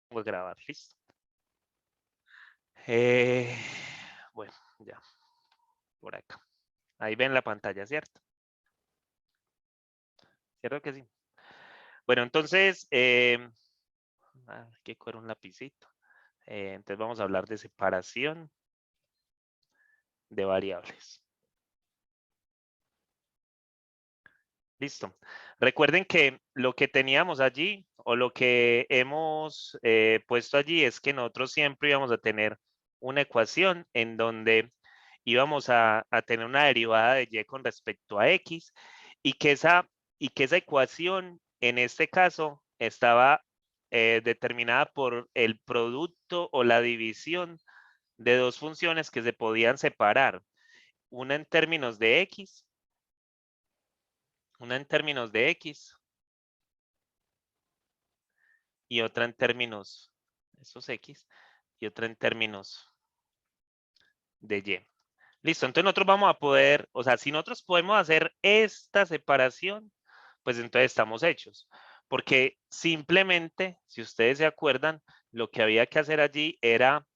Voy a grabar, listo. Bueno, ya, por acá. Ahí ven la pantalla, ¿cierto? ¿Cierto que sí? Bueno, entonces, hay que coger un lapicito. Entonces vamos a hablar de separación de variables. Listo. Recuerden que lo que teníamos allí o lo que hemos puesto allí es que nosotros siempre íbamos a tener una ecuación en donde íbamos a tener una derivada de y con respecto a x y que esa ecuación en este caso estaba determinada por el producto o la división de dos funciones que se podían separar, una en términos de x y otra en términos, esos x, y otra en términos de y. Listo, entonces nosotros vamos a poder, o sea, si nosotros podemos hacer esta separación, pues entonces estamos hechos. Porque simplemente, si ustedes se acuerdan, lo que había que hacer allí era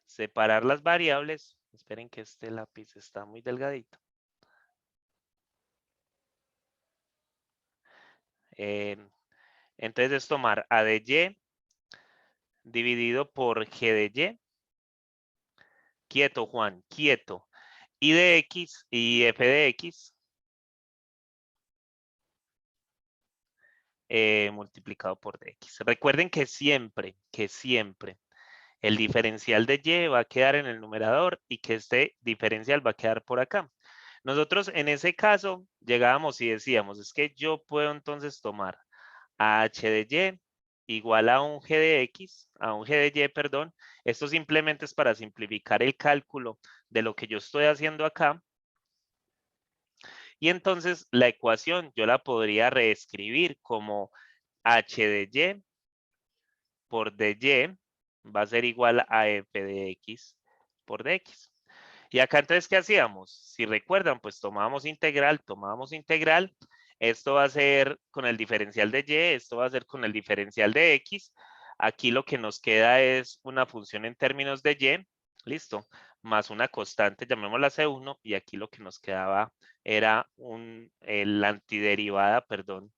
separar las variables. Esperen que este lápiz está muy delgadito. Entonces es tomar a de y dividido por g de y. Quieto, Juan, quieto. Y de x y f de x multiplicado por dx. Recuerden que siempre el diferencial de y va a quedar en el numerador y que este diferencial va a quedar por acá. Nosotros en ese caso llegábamos y decíamos, es que yo puedo entonces tomar a h de y igual a un g de x, a un g de y, perdón. Esto simplemente es para simplificar el cálculo de lo que yo estoy haciendo acá. Y entonces la ecuación yo la podría reescribir como h de y por dy va a ser igual a f de x por dx. Y acá entonces, ¿qué hacíamos? Si recuerdan, pues tomábamos integral. Esto va a ser con el diferencial de y, esto va a ser con el diferencial de x. Aquí lo que nos queda es una función en términos de y, listo, más una constante, llamémosla C1, y aquí lo que nos quedaba era la antiderivada, perdón,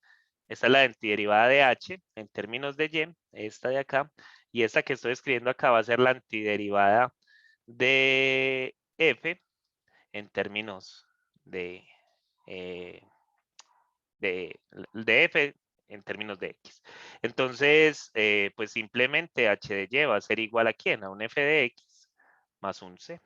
esta es la antiderivada de h en términos de y, esta de acá, y esta que estoy escribiendo acá va a ser la antiderivada de f en términos eh, de f en términos de x. Entonces, pues simplemente h de y va a ser igual a ¿quién? A un f de x más un c.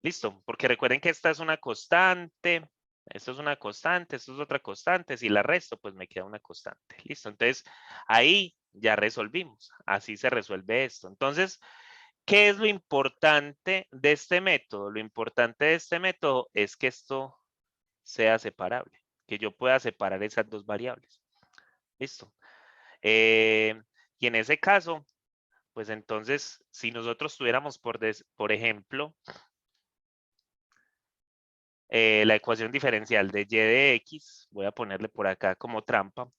Listo, porque recuerden que esta es una constante, esto es una constante, esto es otra constante, si la resto, pues me queda una constante. Listo, entonces ahí ya resolvimos, así se resuelve esto. Entonces, ¿qué es lo importante de este método? Lo importante de este método es que esto sea separable, que yo pueda separar esas dos variables. Listo. Y en ese caso, pues entonces, si nosotros tuviéramos, por ejemplo, la ecuación diferencial de y de x, voy a ponerle por acá como trampa,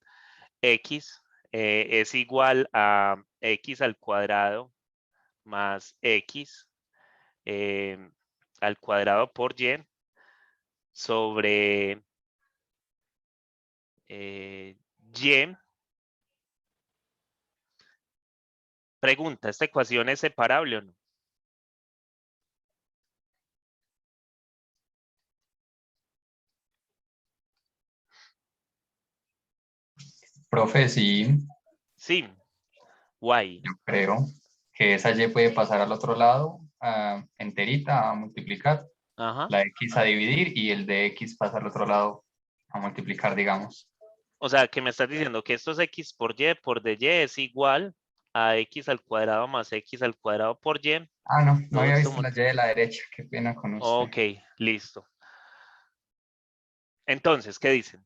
x es igual a x al cuadrado más x al cuadrado por y sobre y. Pregunta, ¿esta ecuación es separable o no? Profe, sí, Sí, y. yo creo que esa y puede pasar al otro lado, enterita a multiplicar, Ajá. la x a dividir y el de x pasa al otro lado a multiplicar, digamos. O sea, que me estás diciendo que esto es x por dy es igual a x al cuadrado más x al cuadrado por y. Ah, no, no Todo había esto. visto la y de la derecha, qué pena con usted. Ok, listo. Entonces, ¿qué dicen?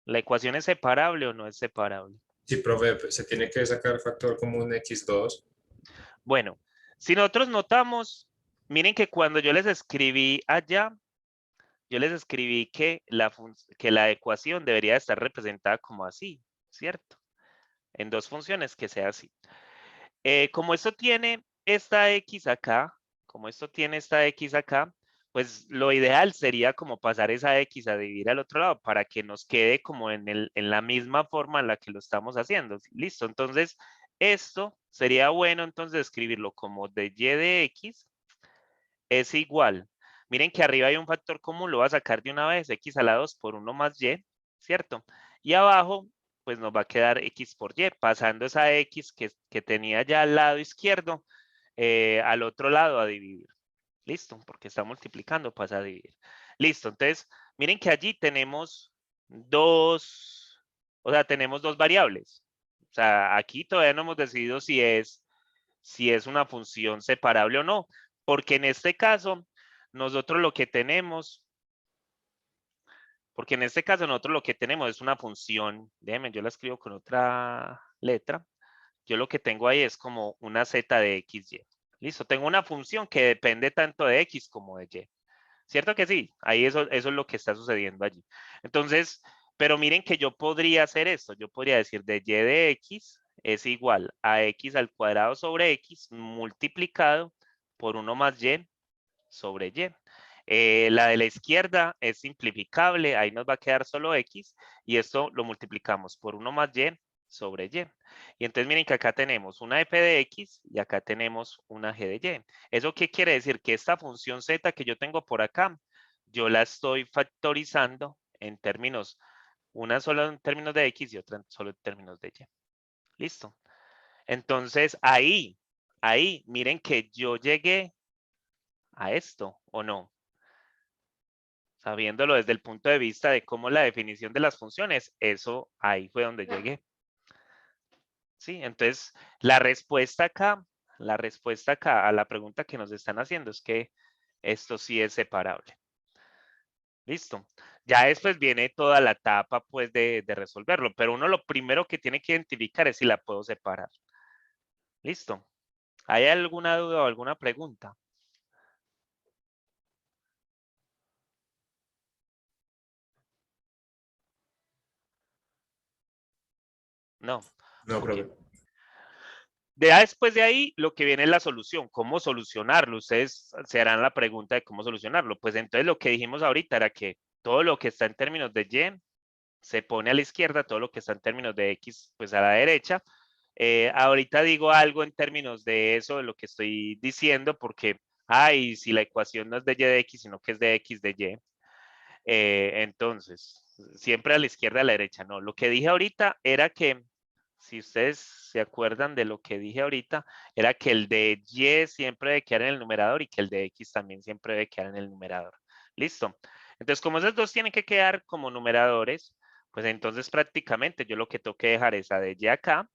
¿La ecuación es separable o no es separable? Sí, profe, pues, se tiene que sacar factor común x2. Bueno, si nosotros notamos, miren que cuando yo les escribí allá, yo les escribí que la ecuación debería estar representada como así, ¿cierto? En dos funciones que sea así. Como esto tiene esta X acá, pues lo ideal sería como pasar esa X a dividir al otro lado para que nos quede como en la misma forma en la que lo estamos haciendo. Listo, entonces esto sería bueno entonces escribirlo como de Y de X es igual. Miren que arriba hay un factor común, lo voy a sacar de una vez, X a la 2 por 1 más Y, ¿cierto? Y abajo pues nos va a quedar X por Y, pasando esa X que tenía ya al lado izquierdo al otro lado a dividir. Listo, porque está multiplicando, pasa a dividir. Listo, entonces, miren que allí tenemos tenemos dos variables. O sea, aquí todavía no hemos decidido si es una función separable o no, porque en este caso, nosotros lo que tenemos es una función, déjenme, yo la escribo con otra letra, yo lo que tengo ahí es como una z de xy. Listo, tengo una función que depende tanto de x como de y. ¿Cierto que sí? Ahí eso es lo que está sucediendo allí. Entonces, pero miren que yo podría hacer esto. Yo podría decir de y de x es igual a x al cuadrado sobre x multiplicado por 1 más y sobre y. La de la izquierda es simplificable, ahí nos va a quedar solo x y esto lo multiplicamos por 1 más y sobre y. Y entonces miren que acá tenemos una f de x y acá tenemos una g de y. ¿Eso qué quiere decir? Que esta función z que yo tengo por acá, yo la estoy factorizando en términos, una solo en términos de x y otra solo en términos de y. Listo. Entonces ahí, miren que yo llegué a esto, ¿o no? Sabiéndolo desde el punto de vista de cómo la definición de las funciones, eso ahí fue donde llegué. Sí, entonces la respuesta acá a la pregunta que nos están haciendo es que esto sí es separable. Listo. Ya después viene toda la etapa pues de resolverlo, pero uno lo primero que tiene que identificar es si la puedo separar. Listo. ¿Hay alguna duda o alguna pregunta? No. No, Ok. profe. Después de ahí, lo que viene es la solución. ¿Cómo solucionarlo? Ustedes se harán la pregunta de cómo solucionarlo. Pues entonces lo que dijimos ahorita era que todo lo que está en términos de y se pone a la izquierda, todo lo que está en términos de x, pues a la derecha. Ahorita digo algo en términos de eso, de lo que estoy diciendo, porque, si la ecuación no es de y de x, sino que es de x de y. Entonces, siempre a la izquierda, a la derecha. No, lo que dije ahorita era que, si ustedes se acuerdan de lo que dije ahorita, era que el de y siempre debe quedar en el numerador y que el de x también siempre debe quedar en el numerador. Listo. Entonces, como esos dos tienen que quedar como numeradores, pues entonces prácticamente yo lo que tengo que dejar es a de y acá.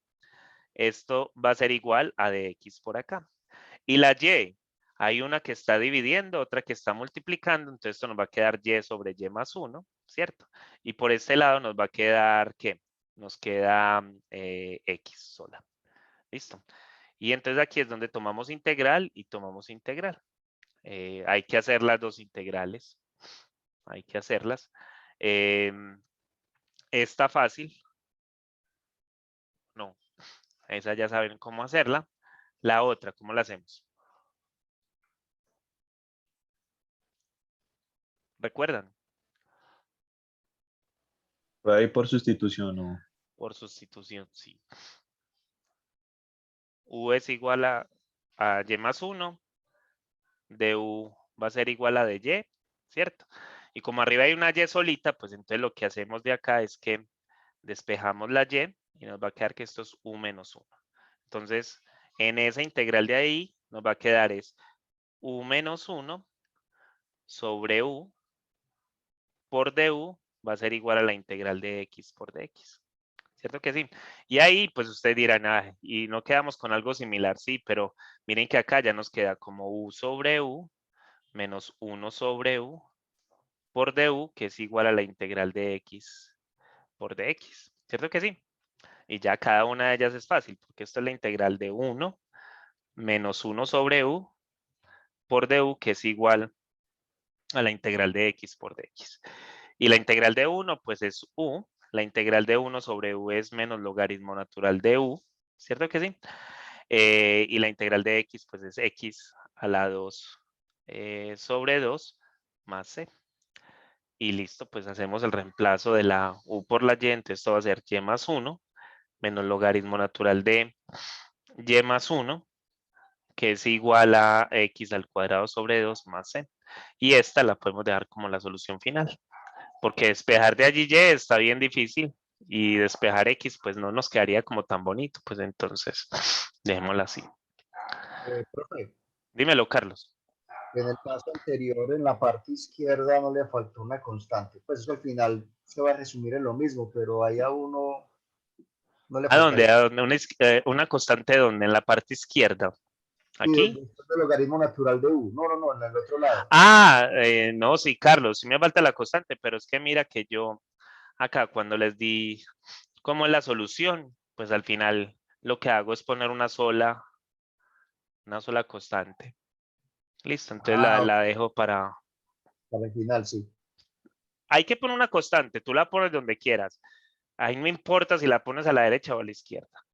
Esto va a ser igual a de x por acá. Y la y, hay una que está dividiendo, otra que está multiplicando, entonces esto nos va a quedar y sobre y más 1, ¿cierto? Y por este lado nos va a quedar, ¿qué? Nos queda x sola. ¿Listo? Y entonces aquí es donde tomamos integral y tomamos integral. Hay que hacer las dos integrales. Hay que hacerlas. Está fácil. No, esa ya saben cómo hacerla. La otra, ¿cómo la hacemos? ¿Recuerdan? Puede ir por sustitución o Por sustitución, sí. U es igual a y más 1. De U va a ser igual a de Y, ¿cierto? Y como arriba hay una Y solita, pues entonces lo que hacemos de acá es que despejamos la Y y nos va a quedar que esto es U menos 1. Entonces, en esa integral de ahí nos va a quedar es U menos 1 sobre U por du va a ser igual a la integral de X por dx. ¿Cierto que sí? Y ahí, pues ustedes dirán, y no quedamos con algo similar, sí, pero miren que acá ya nos queda como U sobre U menos 1 sobre U por du, que es igual a la integral de X por dx. ¿Cierto que sí? Y ya cada una de ellas es fácil, porque esto es la integral de 1 menos 1 sobre U por du, que es igual a la integral de X por dx. Y la integral de 1, pues es U la integral de 1 sobre u es menos logaritmo natural de u, ¿cierto que sí? Y la integral de x, pues es x a la 2 sobre 2 más c. Y listo, pues hacemos el reemplazo de la u por la y, entonces esto va a ser y más 1 menos logaritmo natural de y más 1, que es igual a x al cuadrado sobre 2 más c. Y esta la podemos dejar como la solución final, porque despejar de allí y está bien difícil, y despejar x pues no nos quedaría como tan bonito, pues entonces dejémosla así. Profe, Dímelo, Carlos. en el caso anterior, en la parte izquierda no le faltó una constante. Pues eso al final se va a resumir en lo mismo, pero ahí a uno no le ¿A dónde? faltaría. ¿A dónde? Una constante donde, en la parte izquierda. Sí, ¿Aquí? después del logaritmo natural de u. No, no, no, en el otro lado. Ah, no, sí, Carlos, sí me falta la constante, pero es que mira que yo acá cuando les di cómo es la solución, pues al final lo que hago es poner una sola constante. Listo, entonces Ah, la dejo para... para el final, sí. Hay que poner una constante, tú la pones donde quieras. Ahí no importa si la pones a la derecha o a la izquierda.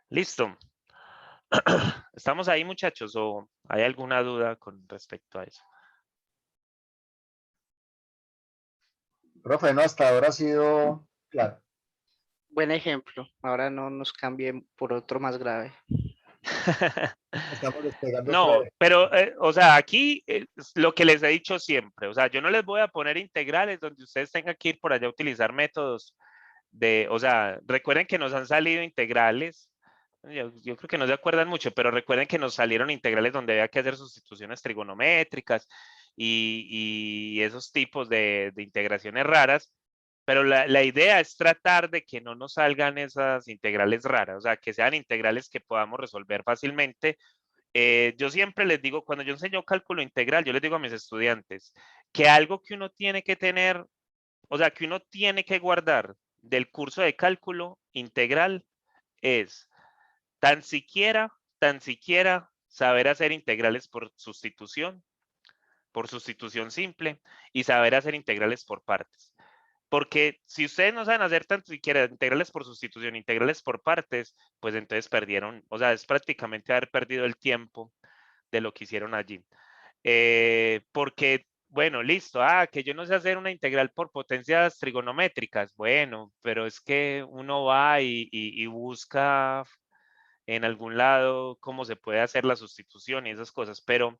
Listo. ¿Estamos ahí, muchachos? ¿O hay alguna duda con respecto a eso? Profe, no, hasta ahora ha sido claro. Buen ejemplo. Ahora no nos cambien por otro más grave. Estamos despegando otra No, vez. pero, o sea, aquí es lo que les he dicho siempre, o sea, yo no les voy a poner integrales donde ustedes tengan que ir por allá a utilizar métodos de, o sea, recuerden que nos han salido integrales, yo creo que no se acuerdan mucho, pero recuerden que nos salieron integrales donde había que hacer sustituciones trigonométricas y esos tipos de integraciones raras, pero la idea es tratar de que no nos salgan esas integrales raras, o sea, que sean integrales que podamos resolver fácilmente. Yo siempre les digo, cuando yo enseño cálculo integral, yo les digo a mis estudiantes que algo que uno tiene que tener, o sea, que uno tiene que guardar del curso de cálculo integral es tan siquiera saber hacer integrales por sustitución simple, y saber hacer integrales por partes. Porque si ustedes no saben hacer tan siquiera integrales por sustitución, integrales por partes, pues entonces perdieron, o sea, es prácticamente haber perdido el tiempo de lo que hicieron allí. Porque, bueno, listo, que yo no sé hacer una integral por potencias trigonométricas, bueno, pero es que uno va y busca en algún lado cómo se puede hacer la sustitución y esas cosas, pero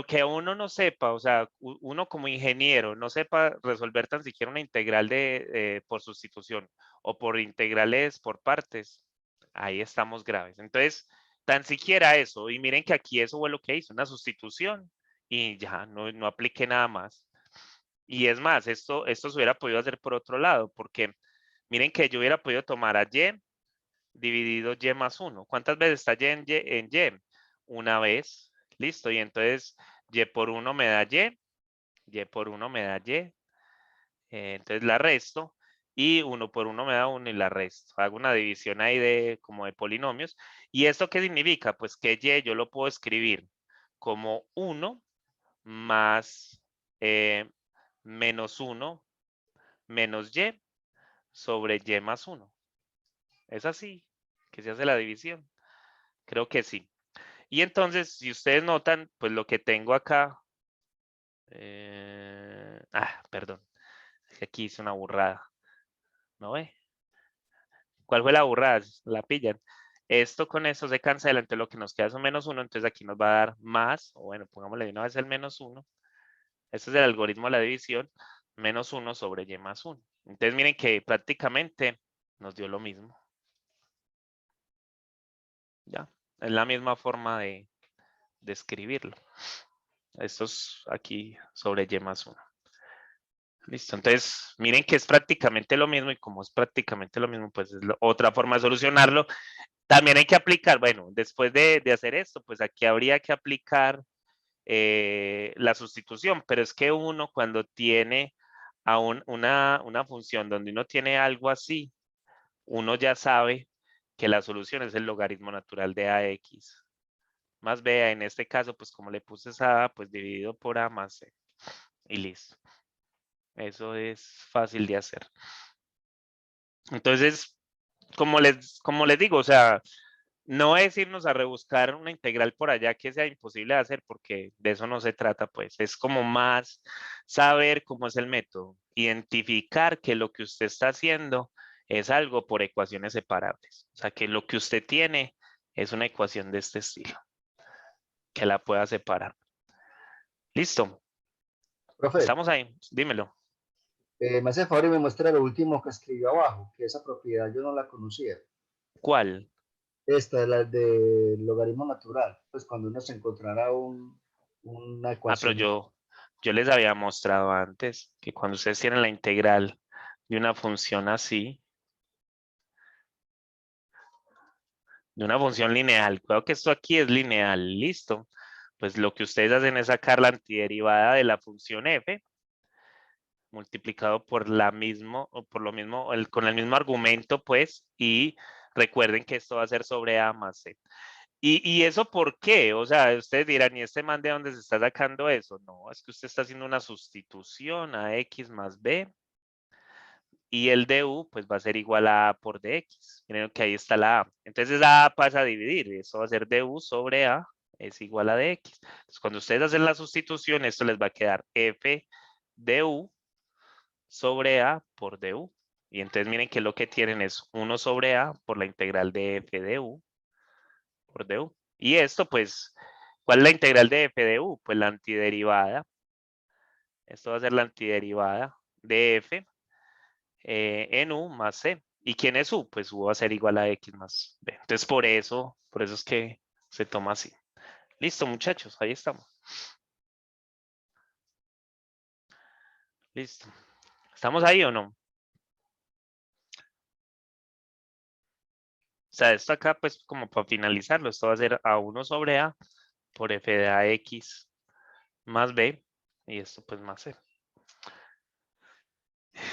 que uno no sepa, o sea, uno como ingeniero no sepa resolver tan siquiera una integral por sustitución o por integrales por partes, ahí estamos graves. Entonces, tan siquiera eso, y miren que aquí eso fue lo que hizo, una sustitución, y ya no apliqué nada más. Y es más, esto se hubiera podido hacer por otro lado, porque miren que yo hubiera podido tomar a y dividido y más 1. ¿Cuántas veces está y en y? Una vez. Listo. Y entonces y por 1 me da y por 1 me da y. Entonces la resto. Y 1 por 1 me da 1 y la resto. Hago una división ahí como de polinomios. ¿Y esto qué significa? Pues que y yo lo puedo escribir como 1 más menos 1 menos y sobre y más 1. ¿Es así que se hace la división? Creo que sí. Y entonces, si ustedes notan, pues lo que tengo acá, perdón, aquí hice una burrada, ¿no ve? ¿Cuál fue la burrada? La pillan. Esto con eso se cancela, entonces lo que nos queda es un menos 1, entonces aquí nos va a dar más, o bueno, pongámosle de una vez el menos 1. Este es el algoritmo de la división, menos 1 sobre y más 1. Entonces miren que prácticamente nos dio lo mismo. Ya, es la misma forma de escribirlo. Esto es aquí sobre y más 1. Listo, entonces miren que es prácticamente lo mismo, y como es prácticamente lo mismo, pues es otra forma de solucionarlo. También hay que aplicar, bueno, después de hacer esto, pues aquí habría que aplicar la sustitución, pero es que uno cuando tiene una función donde uno tiene algo así, uno ya sabe que la solución es el logaritmo natural de ax más b. En este caso, pues como le puse esa a, pues dividido por a más c, y listo. Eso es fácil de hacer. Entonces, como les digo, o sea, no es irnos a rebuscar una integral por allá que sea imposible de hacer, porque de eso no se trata, pues. Es como más saber cómo es el método, identificar que lo que usted está haciendo es algo por ecuaciones separables. O sea, que lo que usted tiene es una ecuación de este estilo, que la pueda separar. ¿Listo? Profe, Estamos ahí, dímelo. me hace favor y me muestra lo último que escribió abajo, que esa propiedad yo no la conocía. ¿Cuál? Esta es la del logaritmo natural. Pues cuando uno se encontrará una Pero ecuación. yo les había mostrado antes que cuando ustedes tienen la integral de una función así, de una función lineal, creo que esto aquí es lineal, listo. Pues lo que ustedes hacen es sacar la antiderivada de la función f multiplicado por la mismo, o por lo mismo, con el mismo argumento, pues, y recuerden que esto va a ser sobre a más c. ¿Y eso por qué? O sea, ustedes dirán, ¿y este man de dónde se está sacando eso? No, es que usted está haciendo una sustitución a x más b y el du pues va a ser igual a a por dx. Miren que ahí está la a. Entonces a pasa a dividir, eso va a ser du sobre a es igual a dx. Entonces cuando ustedes hacen la sustitución, esto les va a quedar f du sobre a por du. Y entonces miren que lo que tienen es 1 sobre a por la integral de f du por du. Y esto pues, ¿cuál es la integral de f de u? Pues la antiderivada. Esto va a ser la antiderivada de f en u más c. ¿Y quién es u? Pues u va a ser igual a x más b. Entonces por eso es que se toma así. Listo, muchachos, ahí estamos. Listo. ¿Estamos ahí o no? O sea, esto acá pues como para finalizarlo, esto va a ser a1 sobre a por f de ax más b y esto pues más c.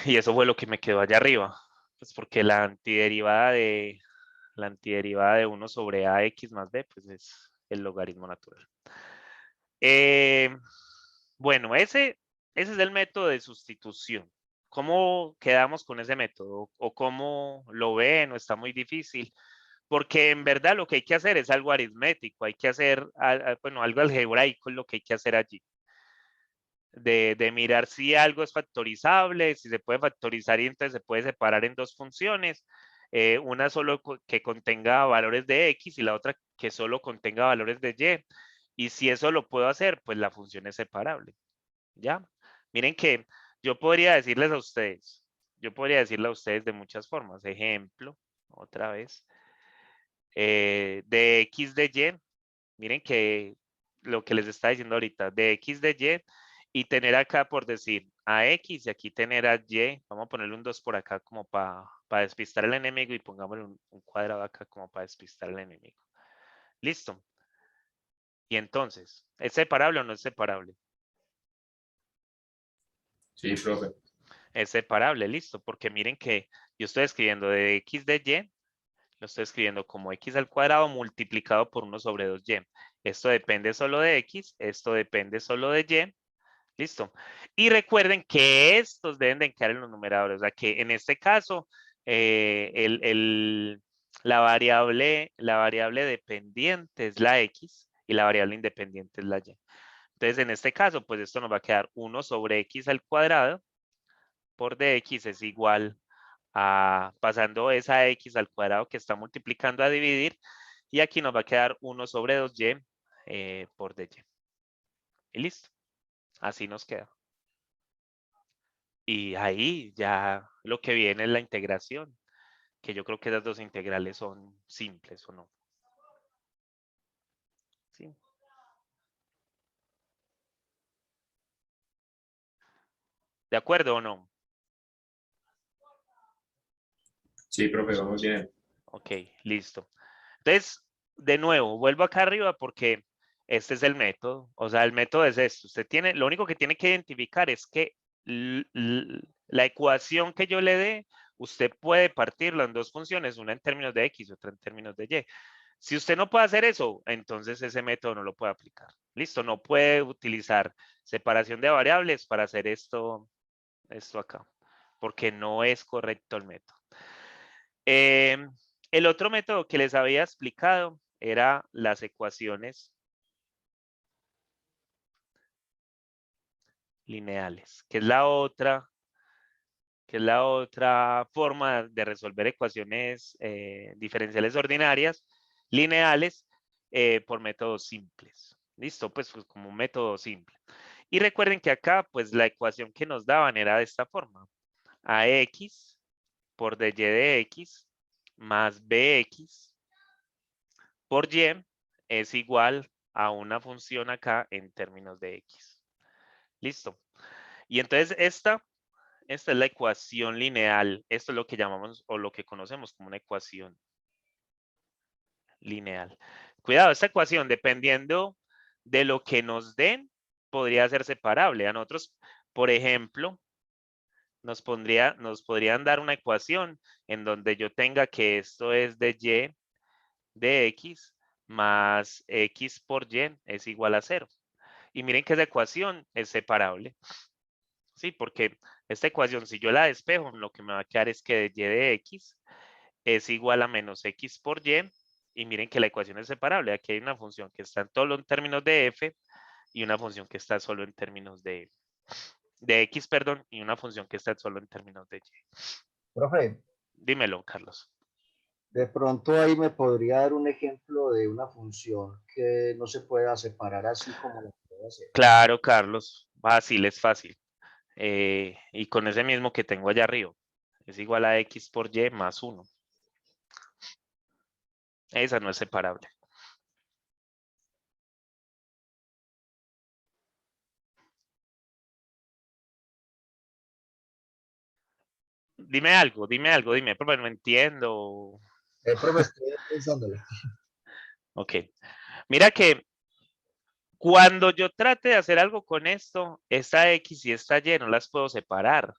Y eso fue lo que me quedó allá arriba. Pues porque la antiderivada de 1 sobre ax más b pues es el logaritmo natural. Bueno, ese es el método de sustitución. ¿Cómo quedamos con ese método? ¿O cómo lo ven? ¿O está muy difícil? Porque en verdad lo que hay que hacer es algo aritmético, hay que hacer, bueno, algo algebraico es lo que hay que hacer allí. De mirar si algo es factorizable, si se puede factorizar y entonces se puede separar en dos funciones. Una solo que contenga valores de x y la otra que solo contenga valores de y. Y si eso lo puedo hacer, pues la función es separable. ¿Ya? Miren que yo podría decirles a ustedes, yo podría decirle a ustedes de muchas formas. Ejemplo, otra vez, de x de y. Miren que lo que les está diciendo ahorita, de x de y tener acá por decir a x y aquí tener a y, vamos a ponerle un 2 por acá como para despistar al enemigo y pongámosle un cuadrado acá como para despistar al enemigo. Listo. Y entonces, ¿es separable o no es separable? Sí, profe. Es separable, listo, porque miren que yo estoy escribiendo de x de y, lo estoy escribiendo como x al cuadrado multiplicado por 1 sobre 2y. Esto depende solo de x, esto depende solo de y. Listo. Y recuerden que estos deben de quedar en los numeradores. O sea que en este caso, la variable dependiente es la x y la variable independiente es la y. Entonces, en este caso, pues esto nos va a quedar 1 sobre x al cuadrado por dx es igual a, pasando esa x al cuadrado que está multiplicando a dividir, y aquí nos va a quedar 1 sobre 2y por dy. Y listo. Así nos queda. Y ahí ya lo que viene es la integración, que yo creo que esas dos integrales son simples, ¿o no? ¿Sí? ¿De acuerdo o no? Sí, profe, vamos bien. Ok, listo. Entonces, de nuevo, vuelvo acá arriba porque este es el método. O sea, el método es esto. Usted tiene, lo único que tiene que identificar es que la ecuación que yo le dé, usted puede partirla en dos funciones, una en términos de x y otra en términos de y. Si usted no puede hacer eso, entonces ese método no lo puede aplicar. Listo, no puede utilizar separación de variables para hacer esto acá, porque no es correcto el método. El otro método que les había explicado era las ecuaciones lineales, que es la otra forma de resolver ecuaciones diferenciales ordinarias lineales por métodos simples. ¿Listo? Pues como un método simple. Y recuerden que acá, pues la ecuación que nos daban era de esta forma. AX por dy de x más bx por y es igual a una función acá en términos de x. ¿Listo? Y entonces esta es la ecuación lineal. Esto es lo que llamamos o lo que conocemos como una ecuación lineal. Cuidado, esta ecuación, dependiendo de lo que nos den, podría ser separable. A nosotros, por ejemplo, nos podrían dar una ecuación en donde yo tenga que esto es de y de x más x por y es igual a 0. Y miren que esa ecuación es separable. Sí, porque esta ecuación, si yo la despejo, lo que me va a quedar es que de y de x es igual a menos x por y. Y miren que la ecuación es separable. Aquí hay una función que está en solo en términos de f y una función que está solo en términos de x, perdón, y una función que está solo en términos de y. Profe, Dímelo, Carlos. de pronto ahí me podría dar un ejemplo de una función que no se pueda separar así como la puedo hacer. Claro, Carlos. Fácil, es fácil. Y con ese mismo que tengo allá arriba. Es igual a x por y más 1. Esa no es separable. Dime, pero no entiendo. Profe, estoy pensándolo. Ok. Mira que cuando yo trate de hacer algo con esto, esta X y esta Y no las puedo separar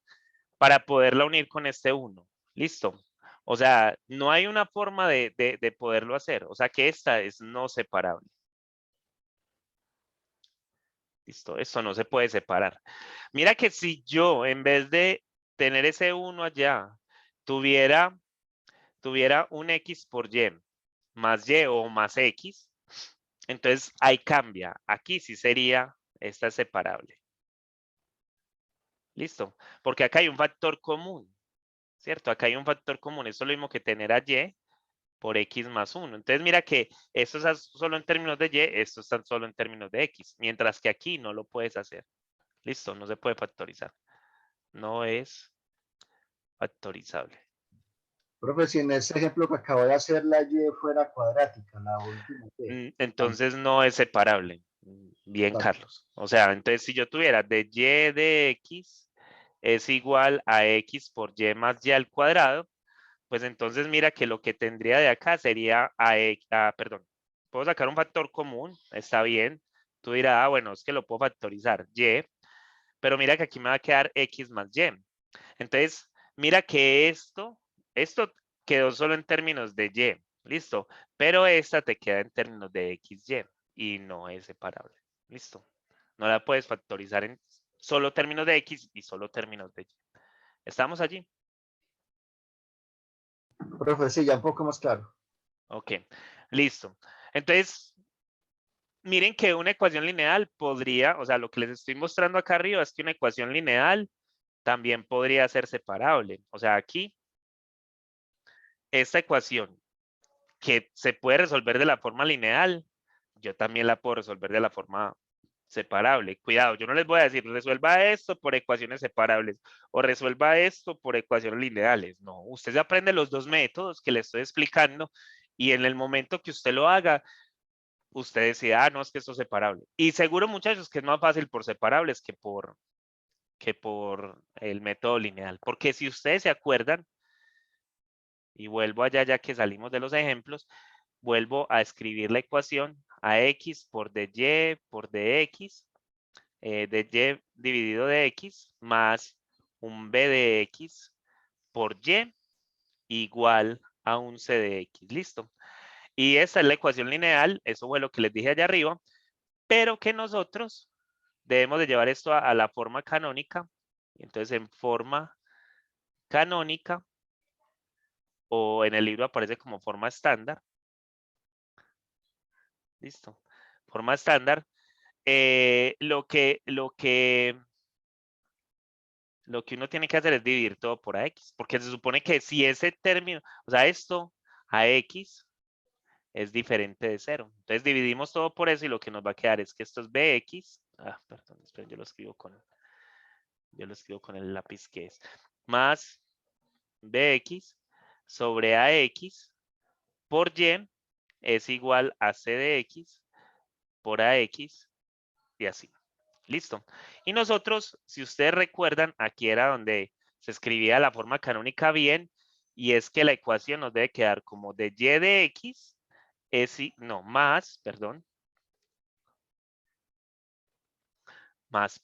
para poderla unir con este 1. ¿Listo? O sea, no hay una forma de poderlo hacer. O sea que esta es no separable. ¿Listo? Esto no se puede separar. Mira que si yo, en vez de tener ese 1 allá, tuviera un X por Y más Y o más X, entonces ahí cambia. Aquí sí sería, esta es separable. ¿Listo? Porque acá hay un factor común, ¿cierto? Acá hay un factor común. Esto es lo mismo que tener a Y por X más 1. Entonces mira que esto está solo en términos de Y, esto está solo en términos de X. Mientras que aquí no lo puedes hacer. ¿Listo? No se puede factorizar. No es factorizable. Profe, si en ese ejemplo que acabo de hacer la y fuera cuadrática, la última y. Entonces no es separable. Bien, Carlos. O sea, entonces si yo tuviera de y de x es igual a x por y más y al cuadrado, pues entonces mira que lo que tendría de acá sería perdón, puedo sacar un factor común, está bien. Tú dirás, bueno, es que lo puedo factorizar, y, pero mira que aquí me va a quedar x más y. Entonces, mira que esto quedó solo en términos de y, listo, pero esta te queda en términos de xy y no es separable, listo. No la puedes factorizar en solo términos de x y solo términos de y. ¿Estamos allí? Profe, sí, ya un poco más claro. Ok, listo. Entonces, miren que una ecuación lineal podría, o sea, lo que les estoy mostrando acá arriba es que una ecuación lineal también podría ser separable. O sea, aquí, esta ecuación que se puede resolver de la forma lineal, yo también la puedo resolver de la forma separable. Cuidado, yo no les voy a decir resuelva esto por ecuaciones separables o resuelva esto por ecuaciones lineales. No, usted se aprende los dos métodos que le estoy explicando y en el momento que usted lo haga, usted decide, no, es que esto es separable. Y seguro, muchachos, que es más fácil por separables que por el método lineal. Porque si ustedes se acuerdan, y vuelvo allá ya que salimos de los ejemplos, vuelvo a escribir la ecuación a x por dy por dx, dy dividido de x más un b de x por y igual a un c de x. Listo. Y esta es la ecuación lineal, eso fue lo que les dije allá arriba, pero que nosotros debemos de llevar esto a la forma canónica. Entonces, en forma canónica, o en el libro aparece como forma estándar. Listo. Forma estándar. Lo que uno tiene que hacer es dividir todo por AX, porque se supone que si ese término, o sea, esto a X es diferente de 0. Entonces dividimos todo por eso y lo que nos va a quedar es que esto es BX. Perdón, esperen, yo lo escribo con el lápiz que es. Más BX sobre AX por Y es igual a C de X por AX y así. Listo. Y nosotros, si ustedes recuerdan, aquí era donde se escribía la forma canónica bien, y es que la ecuación nos debe quedar como de Y de X más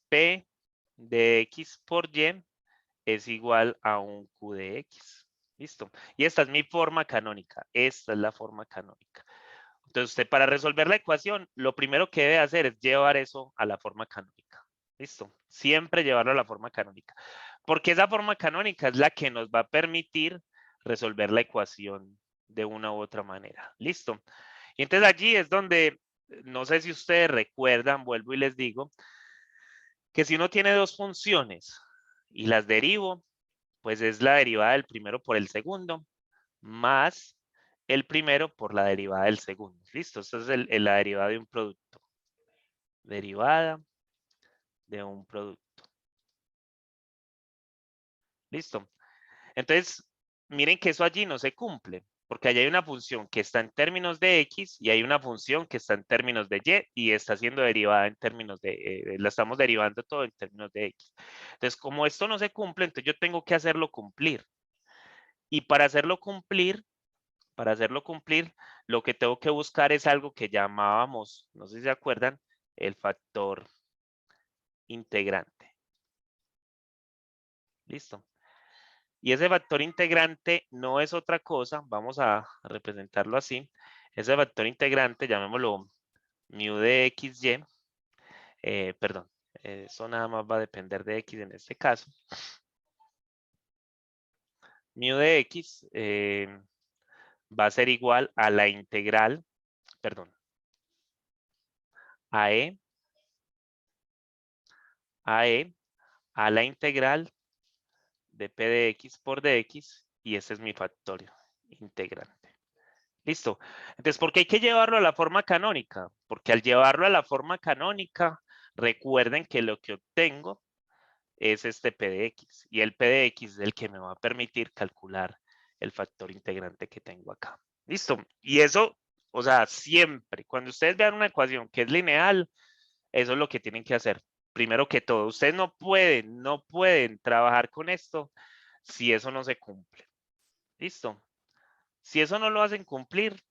P de X por Y es igual a un Q de X. Listo. Y esta es mi forma canónica. Esta es la forma canónica. Entonces, usted para resolver la ecuación, lo primero que debe hacer es llevar eso a la forma canónica. Listo. Siempre llevarlo a la forma canónica. Porque esa forma canónica es la que nos va a permitir resolver la ecuación de una u otra manera. Listo. Y entonces allí es donde, no sé si ustedes recuerdan, vuelvo y les digo, que si uno tiene dos funciones y las derivo, pues es la derivada del primero por el segundo, más el primero por la derivada del segundo. Listo, esta es la derivada de un producto. Derivada de un producto. Listo. Entonces, miren que eso allí no se cumple, porque allí hay una función que está en términos de X y hay una función que está en términos de Y y está siendo derivada en términos de, la estamos derivando todo en términos de X. Entonces, como esto no se cumple, entonces yo tengo que hacerlo cumplir. Y para hacerlo cumplir, lo que tengo que buscar es algo que llamábamos, no sé si se acuerdan, el factor integrante. Listo. Y ese factor integrante no es otra cosa, vamos a representarlo así. Ese factor integrante, llamémoslo mu de xy, perdón, eso nada más va a depender de x en este caso. Mu de x va a ser igual a la integral, perdón, a e a la integral de p de x por dx, y ese es mi factor integrante. Listo. Entonces, ¿por qué hay que llevarlo a la forma canónica? Porque al llevarlo a la forma canónica, recuerden que lo que obtengo es este p de x, y el p de x es el que me va a permitir calcular el factor integrante que tengo acá. Listo. Y eso, o sea, siempre, cuando ustedes vean una ecuación que es lineal, eso es lo que tienen que hacer. Primero que todo, ustedes no pueden trabajar con esto si eso no se cumple. Listo. Si eso no lo hacen cumplir,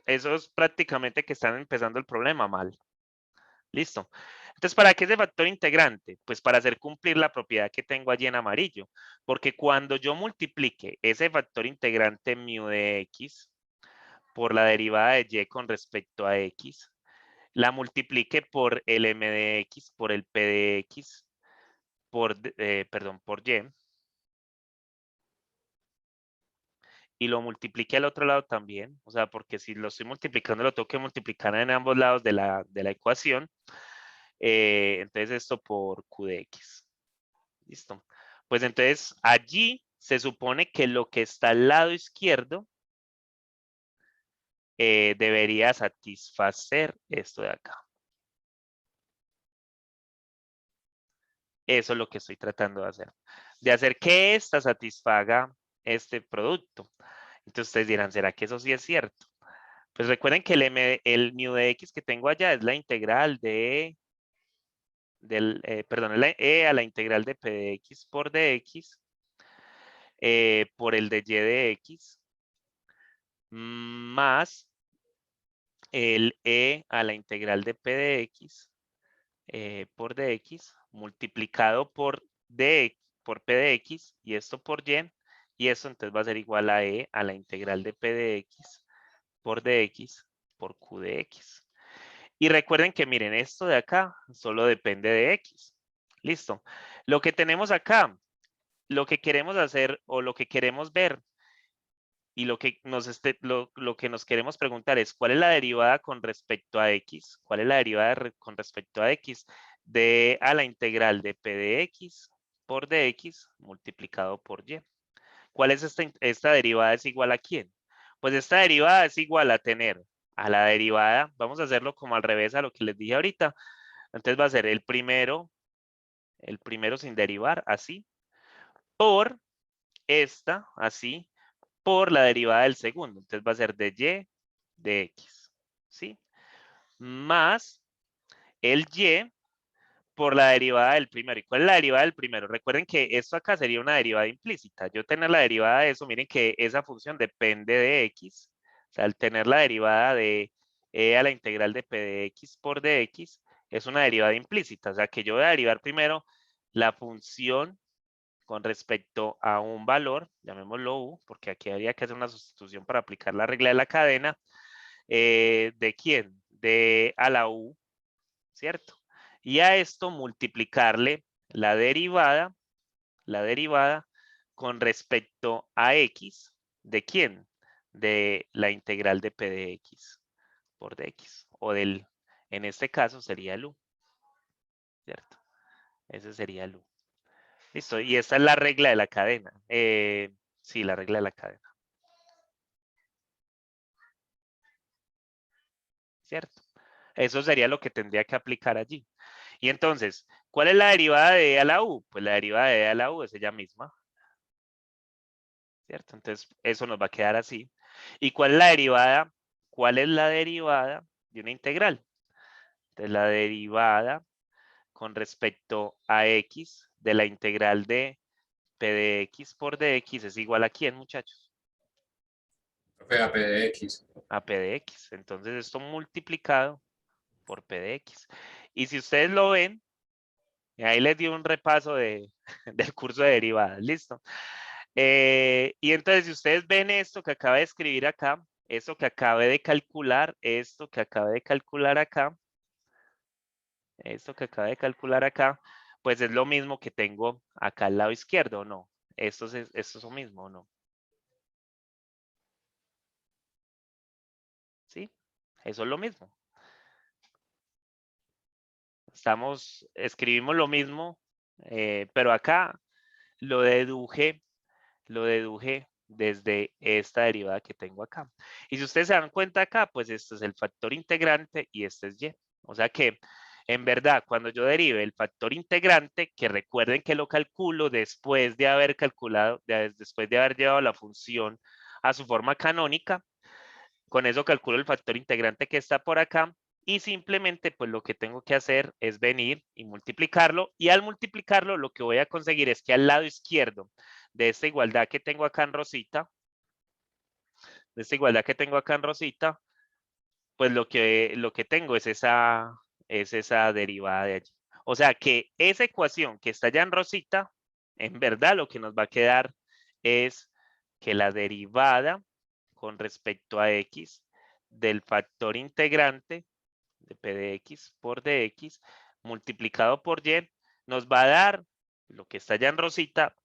eso es prácticamente que están empezando el problema mal. Listo. Entonces, ¿para qué ese factor integrante? Pues para hacer cumplir la propiedad que tengo allí en amarillo. Porque cuando yo multiplique ese factor integrante mu de x por la derivada de y con respecto a x, la multiplique por el m de x, por el p de x, por y, y lo multiplique al otro lado también, o sea, porque si lo estoy multiplicando, lo tengo que multiplicar en ambos lados de la ecuación, entonces esto por q de x. Listo. Pues entonces allí se supone que lo que está al lado izquierdo debería satisfacer esto de acá. Eso es lo que estoy tratando de hacer. De hacer que esta satisfaga este producto. Entonces ustedes dirán, ¿será que eso sí es cierto? Pues recuerden que el mu de x que tengo allá es la integral de, perdón, es la e a la integral de p de x por dx por el de y de x más el e a la integral de p de x por dx multiplicado por p de x y esto por y esto entonces va a ser igual a e a la integral de p de x por dx por q de x. Y recuerden que miren, esto de acá solo depende de x. Listo. Lo que tenemos acá, lo que queremos hacer o lo que queremos ver y lo que lo que nos queremos preguntar es ¿cuál es la derivada con respecto a x? ¿Cuál es la derivada con respecto a x de a la integral de p de x por dx multiplicado por y? ¿Cuál es esta derivada es igual a quién? Pues esta derivada es igual a tener a la derivada, vamos a hacerlo como al revés a lo que les dije ahorita. Entonces va a ser el primero sin derivar, así, por esta, así, por la derivada del segundo. Entonces va a ser de y de x, ¿sí? Más el y por la derivada del primero. ¿Y cuál es la derivada del primero? Recuerden que esto acá sería una derivada implícita. Yo tener la derivada de eso, miren que esa función depende de x. O sea, al tener la derivada de e a la integral de p de x por dx, es una derivada implícita. O sea, que yo voy a derivar primero la función con respecto a un valor, llamémoslo u, porque aquí habría que hacer una sustitución para aplicar la regla de la cadena. ¿De quién? De a la u, ¿cierto? Y a esto multiplicarle la derivada con respecto a x, ¿de quién? De la integral de p de x por dx, o del, en este caso sería el u, ¿cierto? Ese sería el u. Listo, y esta es la regla de la cadena. Sí, la regla de la cadena. ¿Cierto? Eso sería lo que tendría que aplicar allí. Y entonces, ¿cuál es la derivada de e a la u? Pues la derivada de e a la u es ella misma. ¿Cierto? Entonces, eso nos va a quedar así. ¿Y cuál es la derivada? ¿Cuál es la derivada de una integral? Entonces, la derivada con respecto a x de la integral de p de x por dx es igual a ¿quién, muchachos? Profe, a p de x. A p de x. Entonces, esto multiplicado por p de x. Y si ustedes lo ven, ahí les di un repaso del curso de derivadas, listo. Y entonces, si ustedes ven esto que acaba de escribir acá, esto que acabé de calcular, esto que acabé de calcular acá, esto que acabé de calcular acá, pues es lo mismo que tengo acá al lado izquierdo, ¿o no? Esto es lo mismo, ¿o no? ¿Sí? Eso es lo mismo. Escribimos lo mismo, pero acá lo deduje desde esta derivada que tengo acá. Y si ustedes se dan cuenta acá, pues este es el factor integrante y este es y. O sea que, en verdad, cuando yo derive el factor integrante, que recuerden que lo calculo después de haber calculado, después de haber llevado la función a su forma canónica, con eso calculo el factor integrante que está por acá y simplemente pues lo que tengo que hacer es venir y multiplicarlo, y al multiplicarlo lo que voy a conseguir es que al lado izquierdo de esta igualdad que tengo acá en rosita, pues lo que tengo es esa derivada de allí. O sea que esa ecuación que está allá en rosita, en verdad lo que nos va a quedar es que la derivada con respecto a x del factor integrante de p de x por dx multiplicado por y nos va a dar lo que está allá en rosita,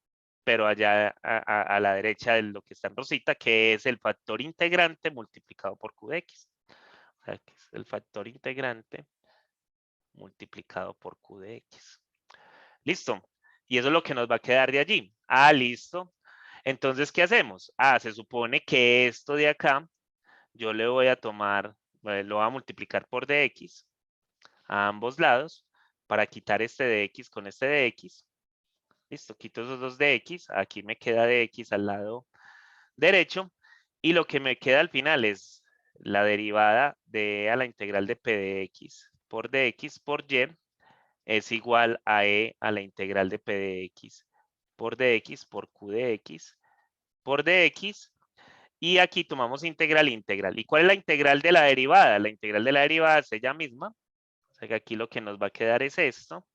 pero allá a la derecha de lo que está en rosita, que es el factor integrante multiplicado por q de x. O sea, que es el factor integrante multiplicado por q de x. Listo. Y eso es lo que nos va a quedar de allí. Ah, listo. Entonces, ¿qué hacemos? Ah, se supone que esto de acá, yo le voy a tomar, lo voy a multiplicar por dx a ambos lados para quitar este dx con este dx. Listo, quito esos dos dx. Aquí me queda dx al lado derecho. Y lo que me queda al final es la derivada de a la integral de p de x por dx por y es igual a e a la integral de p de x por dx por q de x por dx. Y aquí tomamos integral. ¿Y cuál es la integral de la derivada? La integral de la derivada es ella misma. O sea que aquí lo que nos va a quedar es esto.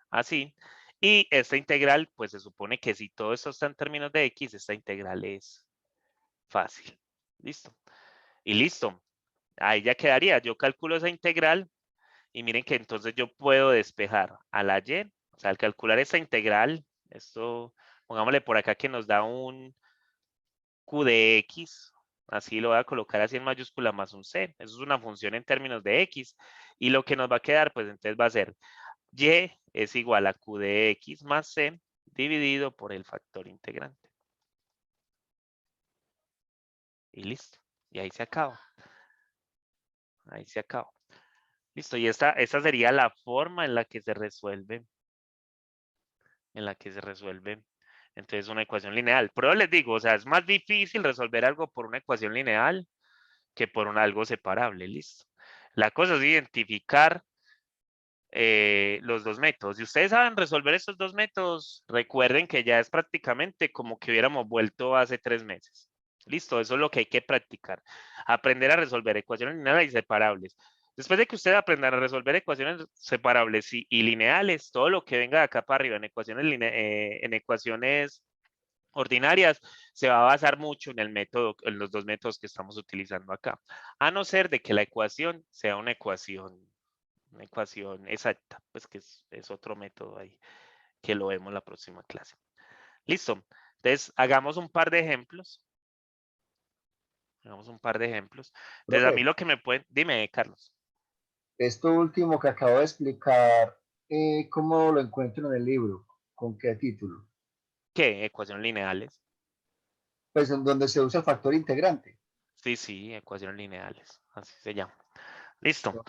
Así. Y esta integral, pues se supone que si todo esto está en términos de x, esta integral es fácil. Listo. Y listo. Ahí ya quedaría. Yo calculo esa integral y miren que entonces yo puedo despejar a la y. O sea, al calcular esta integral, esto, pongámosle por acá que nos da un Q de X, así lo voy a colocar así en mayúscula más un C. Eso es una función en términos de X. Y lo que nos va a quedar, pues entonces va a ser Y es igual a Q de X más C dividido por el factor integrante. Y listo. Y ahí se acaba. Ahí se acaba. Listo. Y esta sería la forma en la que se resuelve. Entonces una ecuación lineal. Pero les digo, o sea, es más difícil resolver algo por una ecuación lineal que por algo separable. Listo. La cosa es identificar los dos métodos. Si ustedes saben resolver estos dos métodos, recuerden que ya es prácticamente como que hubiéramos vuelto hace 3 meses. Listo, eso es lo que hay que practicar. Aprender a resolver ecuaciones lineales y separables. Después de que ustedes aprendan a resolver ecuaciones separables y lineales, todo lo que venga de acá para arriba en ecuaciones ordinarias se va a basar mucho en el método, en los dos métodos que estamos utilizando acá. A no ser de que la ecuación sea una ecuación exacta, pues que es otro método ahí que lo vemos la próxima clase. Listo. Entonces, hagamos un par de ejemplos. Entonces, a mí Profe, lo que me pueden... Dime, Carlos. esto último que acabo de explicar, ¿cómo lo encuentro en el libro? ¿Con qué título? ¿Qué? Ecuaciones lineales. Pues en donde se usa el factor integrante. Sí, ecuaciones lineales. Así se llama. Listo.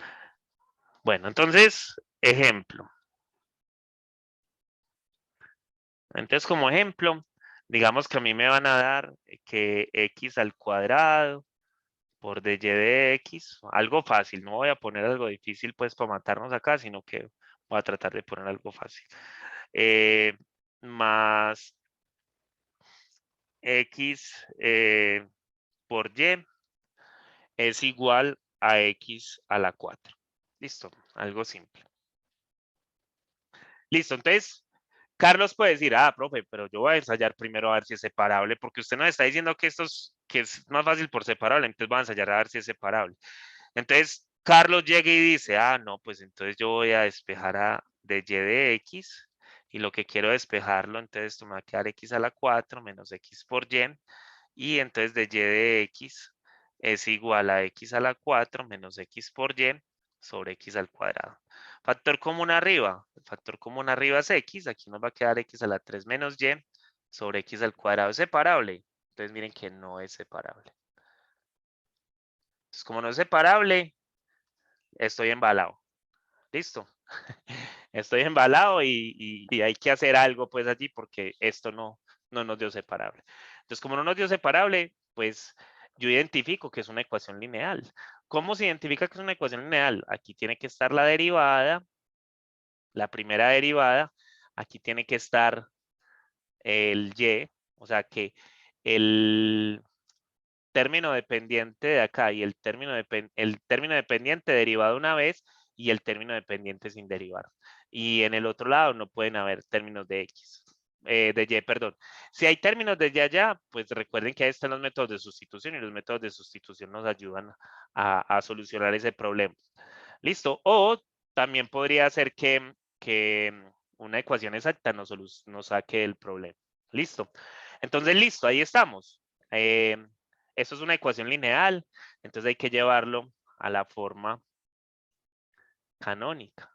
Bueno, entonces, ejemplo. Entonces, como ejemplo, digamos que a mí me van a dar que x al cuadrado por dy de x, algo fácil, no voy a poner algo difícil pues para matarnos acá, sino que voy a tratar de poner algo fácil. Más x por y es igual a x a la 4. Listo, algo simple. Listo, entonces, Carlos puede decir, profe, pero yo voy a ensayar primero a ver si es separable, porque usted nos está diciendo que que es más fácil por separable, entonces voy a ensayar a ver si es separable. Entonces, Carlos llega y dice, no, pues entonces yo voy a despejar de y de x, y lo que quiero despejarlo, entonces esto me va a quedar x a la 4 menos x por y entonces de y de x es igual a x a la 4 menos x por y sobre x al cuadrado. Factor común arriba, el factor común arriba es x, aquí nos va a quedar x a la 3 menos y sobre x al cuadrado. ¿Es separable? Entonces miren que no es separable. Entonces como no es separable, estoy embalado. Listo. Estoy embalado y hay que hacer algo pues allí porque esto no nos dio separable. Entonces como no nos dio separable, pues yo identifico que es una ecuación lineal. ¿Cómo se identifica que es una ecuación lineal? Aquí tiene que estar la derivada, la primera derivada. Aquí tiene que estar el y, o sea que el término dependiente de acá y el término dependiente derivado una vez y el término dependiente sin derivar. Y en el otro lado no pueden haber términos de x, de y, perdón. Si hay términos de y allá, pues recuerden que ahí están los métodos de sustitución y los métodos de sustitución nos ayudan a solucionar ese problema. ¿Listo? O también podría ser que una ecuación exacta nos saque el problema. ¿Listo? Entonces, listo, ahí estamos. Esto es una ecuación lineal, entonces hay que llevarlo a la forma canónica.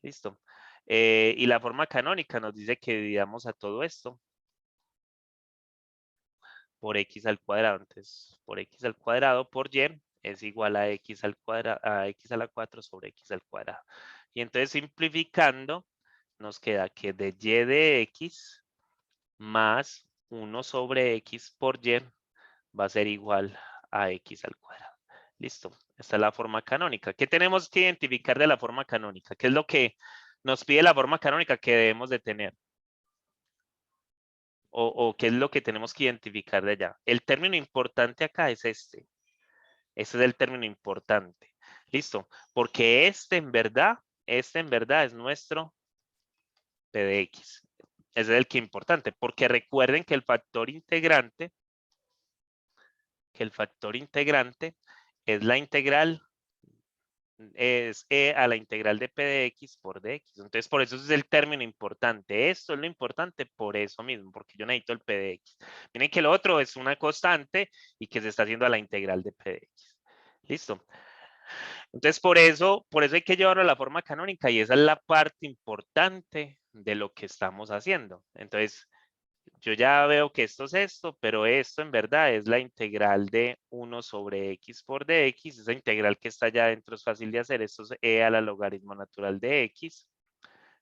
Listo. Y la forma canónica nos dice que dividamos a todo esto por x al cuadrado. Entonces, por x al cuadrado por y es igual a x al cuadrado, a x a la 4 sobre x al cuadrado. Y entonces simplificando, nos queda que de y de x más 1 sobre x por y va a ser igual a x al cuadrado. Listo. Esta es la forma canónica. ¿Qué tenemos que identificar de la forma canónica? ¿Qué es lo que nos pide la forma canónica que debemos de tener? ¿O qué es lo que tenemos que identificar de allá? El término importante acá es este. Este es el término importante. Listo. Porque este en verdad es nuestro P de X. Ese es el que es importante. Porque recuerden que el factor integrante es la integral es e a la integral de p de x por dx. Entonces, por eso es el término importante. Esto es lo importante por eso mismo, porque yo necesito el p de x. Miren que lo otro es una constante y que se está haciendo a la integral de p de x. ¿Listo? Entonces, por eso hay que llevarlo a la forma canónica y esa es la parte importante de lo que estamos haciendo. Entonces, yo ya veo que esto es esto, pero esto en verdad es la integral de 1 sobre x por dx. Esa integral que está allá adentro es fácil de hacer. Esto es e a la logaritmo natural de x.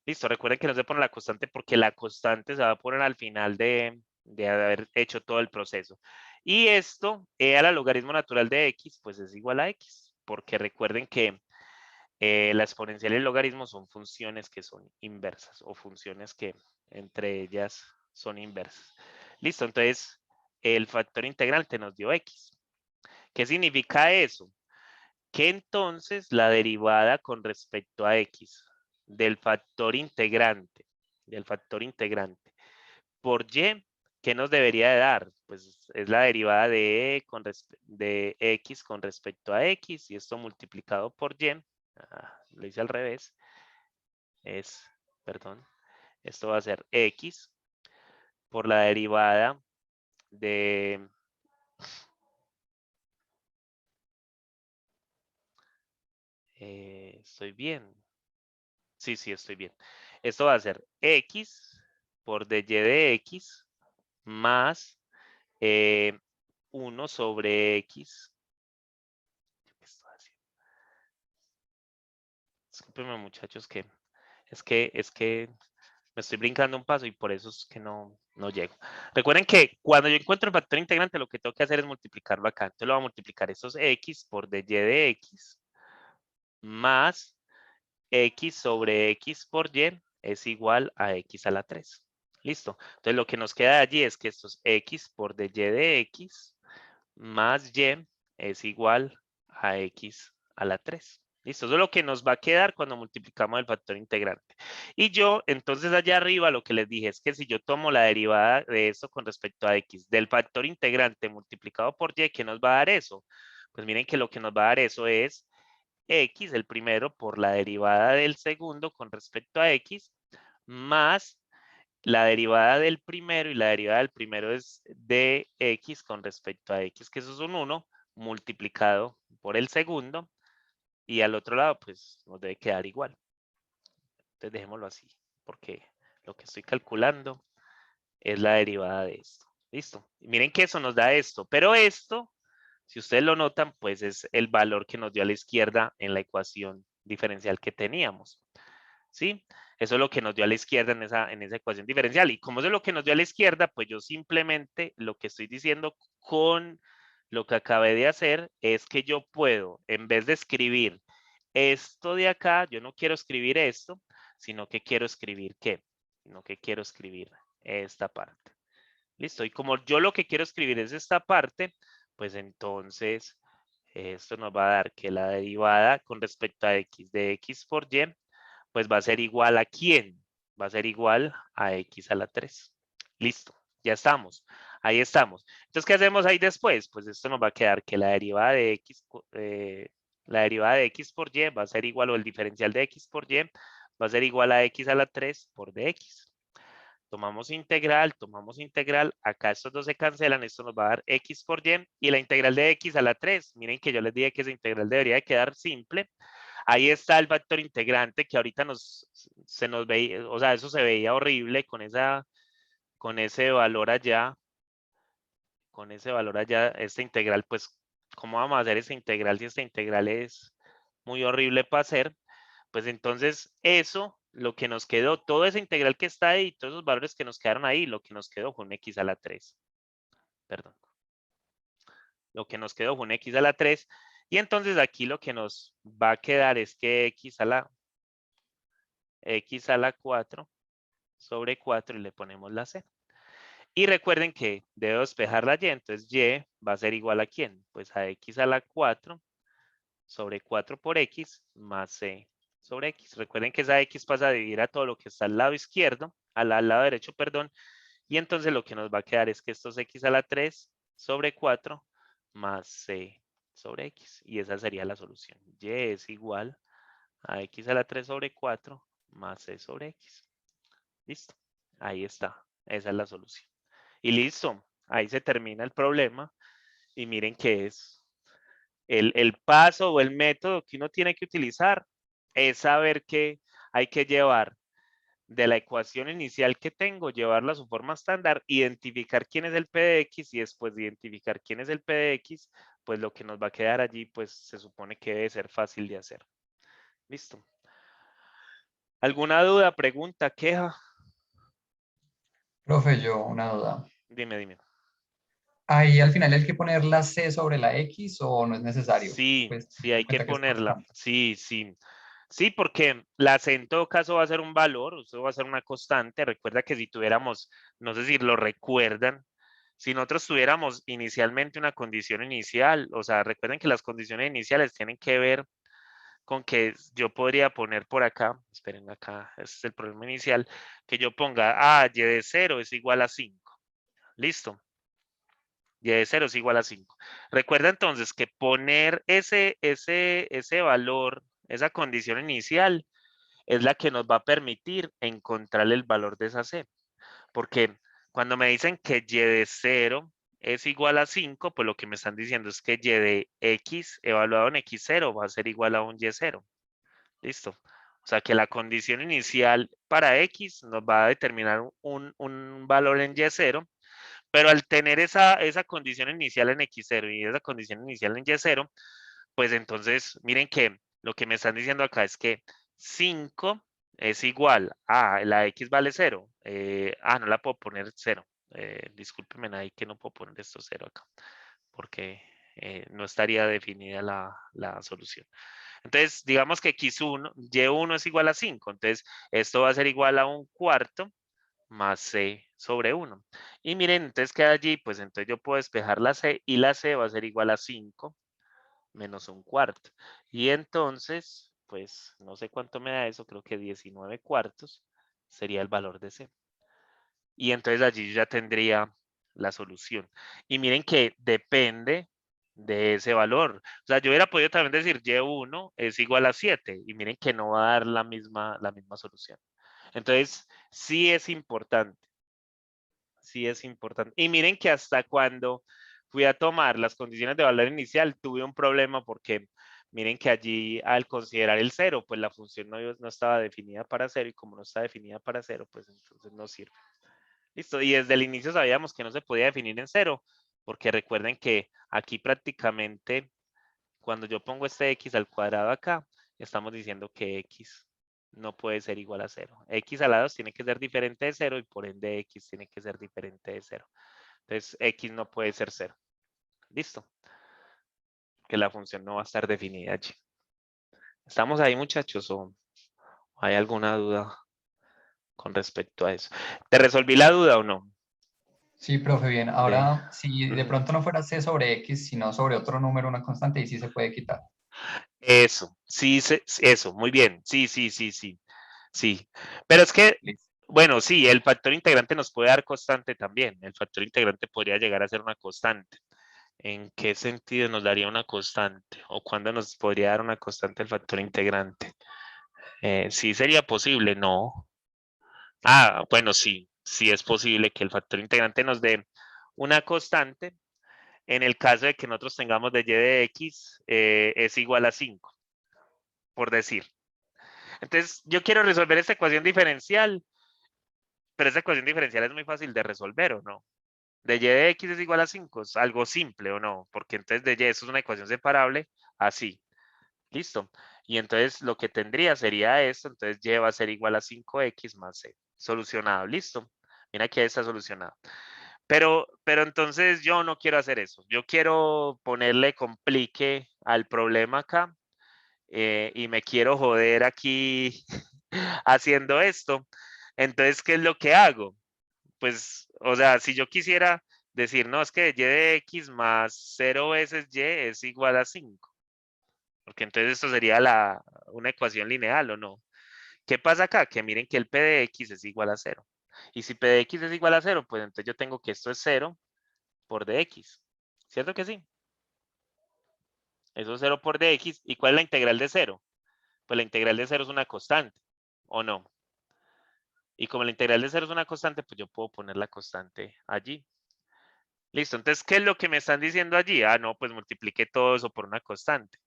Listo, recuerden que no se pone la constante porque la constante se va a poner al final de haber hecho todo el proceso. Y esto, e a la logaritmo natural de x, pues es igual a x. Porque recuerden que la exponencial y el logaritmo son funciones que son inversas o funciones que entre ellas son inversas. Listo, entonces el factor integrante nos dio x. ¿Qué significa eso? Que entonces la derivada con respecto a x del factor integrante por y, ¿qué nos debería de dar? Pues es la derivada de, de x con respecto a x y esto multiplicado por y. Lo hice al revés. Perdón, esto va a ser x por la derivada de estoy bien. Sí, estoy bien. Esto va a ser x por dy de x más 1 sobre x. ¿Qué estoy haciendo? Discúlpenme, muchachos, que es que me estoy brincando un paso y por eso es que no llego. Recuerden que cuando yo encuentro el factor integrante, lo que tengo que hacer es multiplicarlo acá. Entonces lo voy a multiplicar estos x por dy de x más x sobre x por y es igual a x a la 3. Listo. Entonces lo que nos queda de allí es que esto es x por dy de x más y es igual a x a la 3. Listo, eso es lo que nos va a quedar cuando multiplicamos el factor integrante. Y yo, entonces allá arriba lo que les dije es que si yo tomo la derivada de esto con respecto a x del factor integrante multiplicado por y, ¿qué nos va a dar eso? Pues miren que lo que nos va a dar eso es x, el primero, por la derivada del segundo con respecto a x, más la derivada del primero, y la derivada del primero es de x con respecto a x, que eso es un 1, multiplicado por el segundo, y al otro lado, pues, nos debe quedar igual. Entonces, dejémoslo así, porque lo que estoy calculando es la derivada de esto. ¿Listo? Y miren que eso nos da esto, pero esto, si ustedes lo notan, pues es el valor que nos dio a la izquierda en la ecuación diferencial que teníamos. ¿Sí? Eso es lo que nos dio a la izquierda en esa ecuación diferencial. Y como es lo que nos dio a la izquierda, pues yo simplemente lo que estoy diciendo con lo que acabé de hacer es que yo puedo, en vez de escribir esto de acá, yo no quiero escribir esto, sino que quiero escribir ¿qué? Sino que quiero escribir esta parte. ¿Listo? Y como yo lo que quiero escribir es esta parte, pues entonces esto nos va a dar que la derivada con respecto a x de x por y, pues va a ser igual a ¿quién? Va a ser igual a x a la 3. Listo, ya estamos. Ahí estamos. Entonces, ¿qué hacemos ahí después? Pues esto nos va a quedar que la derivada de x, por y va a ser igual, o el diferencial de x por y va a ser igual a x a la 3 por dx. Tomamos integral, acá estos dos se cancelan, esto nos va a dar x por y, y la integral de x a la 3, miren que yo les dije que esa integral debería de quedar simple. Ahí está el factor integrante que ahorita se nos veía, o sea, eso se veía horrible con ese valor allá, esta integral, pues, ¿cómo vamos a hacer esta integral si esta integral es muy horrible para hacer? Pues entonces eso, lo que nos quedó, toda esa integral que está ahí, todos esos valores que nos quedaron ahí, lo que nos quedó fue un x a la 3. Perdón. Lo que nos quedó fue un x a la 3. Y entonces aquí lo que nos va a quedar es que x a la 4 sobre 4 y le ponemos la c. Y recuerden que debo despejar la y, entonces y va a ser igual a ¿quién? Pues a x a la 4 sobre 4 por x más c sobre x. Recuerden que esa x pasa a dividir a todo lo que está al lado izquierdo, al lado derecho, perdón, y entonces lo que nos va a quedar es que esto es x a la 3 sobre 4 más c sobre x. Y esa sería la solución. Y es igual a x a la 3 sobre 4 más c sobre x. Listo. Ahí está. Esa es la solución. Y listo. Ahí se termina el problema. Y miren que es el paso o el método que uno tiene que utilizar es saber que hay que llevar de la ecuación inicial que tengo, llevarla a su forma estándar, identificar quién es el p de x y después de identificar quién es el p de x, pues lo que nos va a quedar allí, pues se supone que debe ser fácil de hacer. Listo. ¿Alguna duda, pregunta, queja? Profe, yo una duda. Dime. ¿Ahí al final hay que poner la C sobre la X o no es necesario? Sí, Pues sí, hay teniendo en que cuenta que es ponerla. constante. Sí. Sí, porque la C en todo caso va a ser un valor, eso va a ser una constante. Recuerda que si tuviéramos, no sé si lo recuerdan, si nosotros tuviéramos inicialmente una condición inicial, o sea, recuerden que las condiciones iniciales tienen que ver con que yo podría poner por acá, esperen acá, este es el problema inicial, que yo ponga, y de 0 es igual a 5. Listo. Y de 0 es igual a 5. Recuerda entonces que poner ese valor, esa condición inicial, es la que nos va a permitir encontrar el valor de esa C. Porque cuando me dicen que y de 0 es igual a 5, pues lo que me están diciendo es que y de x evaluado en x0 va a ser igual a un y0. Listo. O sea que la condición inicial para x nos va a determinar un valor en y0, pero al tener esa condición inicial en x0 y esa condición inicial en y0, pues entonces miren que lo que me están diciendo acá es que 5 es igual a la x vale 0. No la puedo poner 0. Discúlpenme ahí que no puedo poner esto 0 acá, porque no estaría definida la solución. Entonces, digamos que x1, y1 es igual a 5. Entonces, esto va a ser igual a un cuarto más c sobre 1. Y miren, entonces queda allí, pues entonces yo puedo despejar la c y la c va a ser igual a 5 menos un cuarto. Y entonces, pues no sé cuánto me da eso, creo que 19 cuartos sería el valor de c. Y entonces allí ya tendría la solución. Y miren que depende de ese valor. O sea, yo hubiera podido también decir y1 es igual a 7 y miren que no va a dar la misma solución. Entonces, sí es importante. Sí es importante. Y miren que hasta cuando fui a tomar las condiciones de valor inicial, tuve un problema porque miren que allí al considerar el 0, pues la función no estaba definida para 0 y como no está definida para 0, pues entonces no sirve. Listo, y desde el inicio sabíamos que no se podía definir en 0, porque recuerden que aquí prácticamente cuando yo pongo este x al cuadrado acá, estamos diciendo que x no puede ser igual a 0. X a la 2 tiene que ser diferente de 0 y por ende x tiene que ser diferente de 0. Entonces x no puede ser 0. Listo. Que la función no va a estar definida allí. ¿Estamos ahí, muchachos? ¿O hay alguna duda con respecto a eso? ¿Te resolví la duda o no? Sí, profe, bien. De... Ahora, si de pronto no fuera C sobre X, sino sobre otro número, una constante, y sí se puede quitar. Eso, sí, eso, muy bien. Sí. Sí. Pero es que, Listo. bueno, sí, el factor integrante nos puede dar constante también. El factor integrante podría llegar a ser una constante. ¿En qué sentido nos daría una constante? ¿O cuándo nos podría dar una constante el factor integrante? Sí sería posible, no. Bueno, sí es posible que el factor integrante nos dé una constante en el caso de que nosotros tengamos de y de x es igual a 5, por decir. Entonces, yo quiero resolver esta ecuación diferencial, pero esta ecuación diferencial es muy fácil de resolver, ¿o no? De y de x es igual a 5, es algo simple, ¿o no? Porque entonces de y eso es una ecuación separable, así. Listo. Y entonces lo que tendría sería esto, entonces y va a ser igual a 5x más c. Solucionado, listo. Mira que está solucionado. Pero entonces yo no quiero hacer eso. Yo quiero ponerle complique al problema acá y me quiero joder aquí haciendo esto. Entonces, ¿qué es lo que hago? Pues, o sea, si yo quisiera decir, no, es que y de x más 0 veces y es igual a 5. Porque entonces esto sería una ecuación lineal, ¿o no? ¿Qué pasa acá? Que miren que el p de x es igual a 0. Y si p de x es igual a 0, pues entonces yo tengo que esto es 0 por dx. ¿Cierto que sí? Eso es 0 por dx. ¿Y cuál es la integral de 0? Pues la integral de 0 es una constante, ¿o no? Y como la integral de 0 es una constante, pues yo puedo poner la constante allí. Listo, entonces, ¿qué es lo que me están diciendo allí? Ah, no, pues multipliqué todo eso por una constante.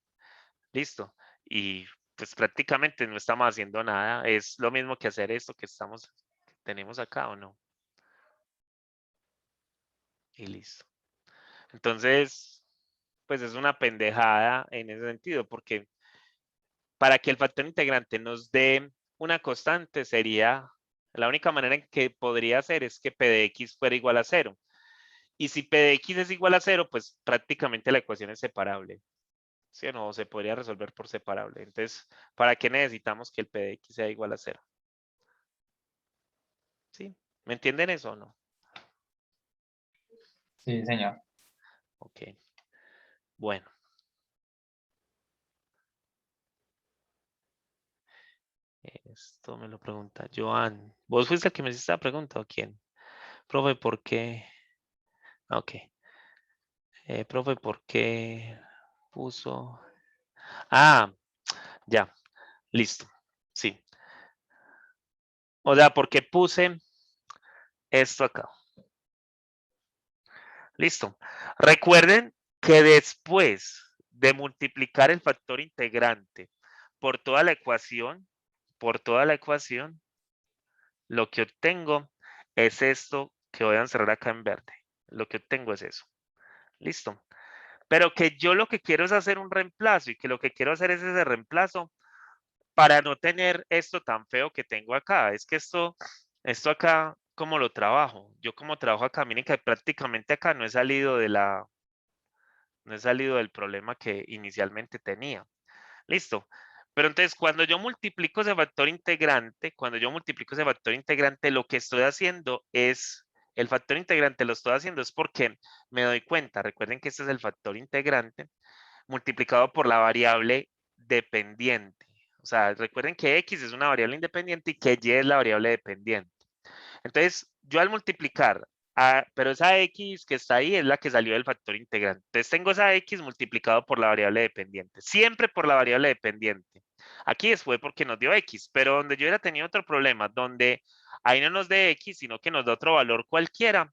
Listo. Y pues prácticamente no estamos haciendo nada. Es lo mismo que hacer esto que tenemos acá, ¿o no? Y listo. Entonces, pues es una pendejada en ese sentido, porque para que el factor integrante nos dé una constante sería, la única manera en que podría ser es que p de x fuera igual a 0. Y si p de x es igual a 0, pues prácticamente la ecuación es separable. ¿Sí o no? Se podría resolver por separable. Entonces, ¿para qué necesitamos que el p de x sea igual a 0? ¿Sí? ¿Me entienden eso o no? Sí, señor. Ok. Bueno. Esto me lo pregunta Joan. ¿Vos fuiste el que me hiciste la pregunta o quién? Profe, ¿por qué? Ok. Profe, ¿por qué puso? Ah, ya. Listo. Sí. O sea, ¿por qué puse esto acá? Listo. Recuerden que después de multiplicar el factor integrante por toda la ecuación, lo que obtengo es esto que voy a encerrar acá en verde. Lo que obtengo es eso. Listo. Pero que yo lo que quiero es hacer un reemplazo y que lo que quiero hacer es ese reemplazo para no tener esto tan feo que tengo acá. Es que esto acá, ¿cómo lo trabajo? Yo como trabajo acá, miren que prácticamente acá no he salido del problema que inicialmente tenía. Listo. Pero entonces, cuando yo multiplico ese factor integrante, lo que estoy haciendo es, el factor integrante lo estoy haciendo es porque me doy cuenta, recuerden que este es el factor integrante, multiplicado por la variable dependiente. O sea, recuerden que x es una variable independiente y que y es la variable dependiente. Entonces, yo al multiplicar, pero esa x que está ahí es la que salió del factor integrante. Entonces, tengo esa x multiplicado por la variable dependiente. Siempre por la variable dependiente. Aquí fue porque nos dio x, pero donde yo hubiera tenido otro problema, donde ahí no nos dé x, sino que nos da otro valor cualquiera,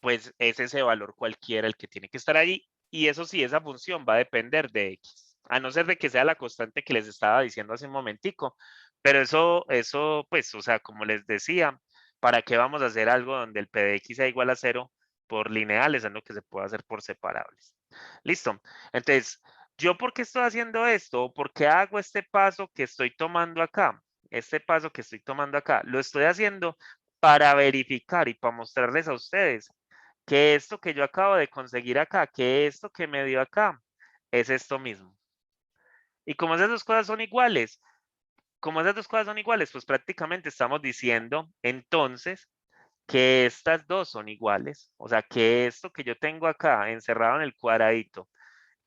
pues es ese valor cualquiera el que tiene que estar allí. Y eso sí, esa función va a depender de x, a no ser de que sea la constante que les estaba diciendo hace un momentico. Pero eso, pues, o sea, como les decía, ¿para qué vamos a hacer algo donde el p de x sea igual a 0 por lineales, es lo que se puede hacer por separables? Listo. Entonces, ¿yo por qué estoy haciendo esto? ¿Por qué hago este paso que estoy tomando acá? Lo estoy haciendo para verificar y para mostrarles a ustedes que esto que yo acabo de conseguir acá, que esto que me dio acá, es esto mismo. Y como esas dos cosas son iguales, pues prácticamente estamos diciendo entonces que estas dos son iguales. O sea, que esto que yo tengo acá encerrado en el cuadradito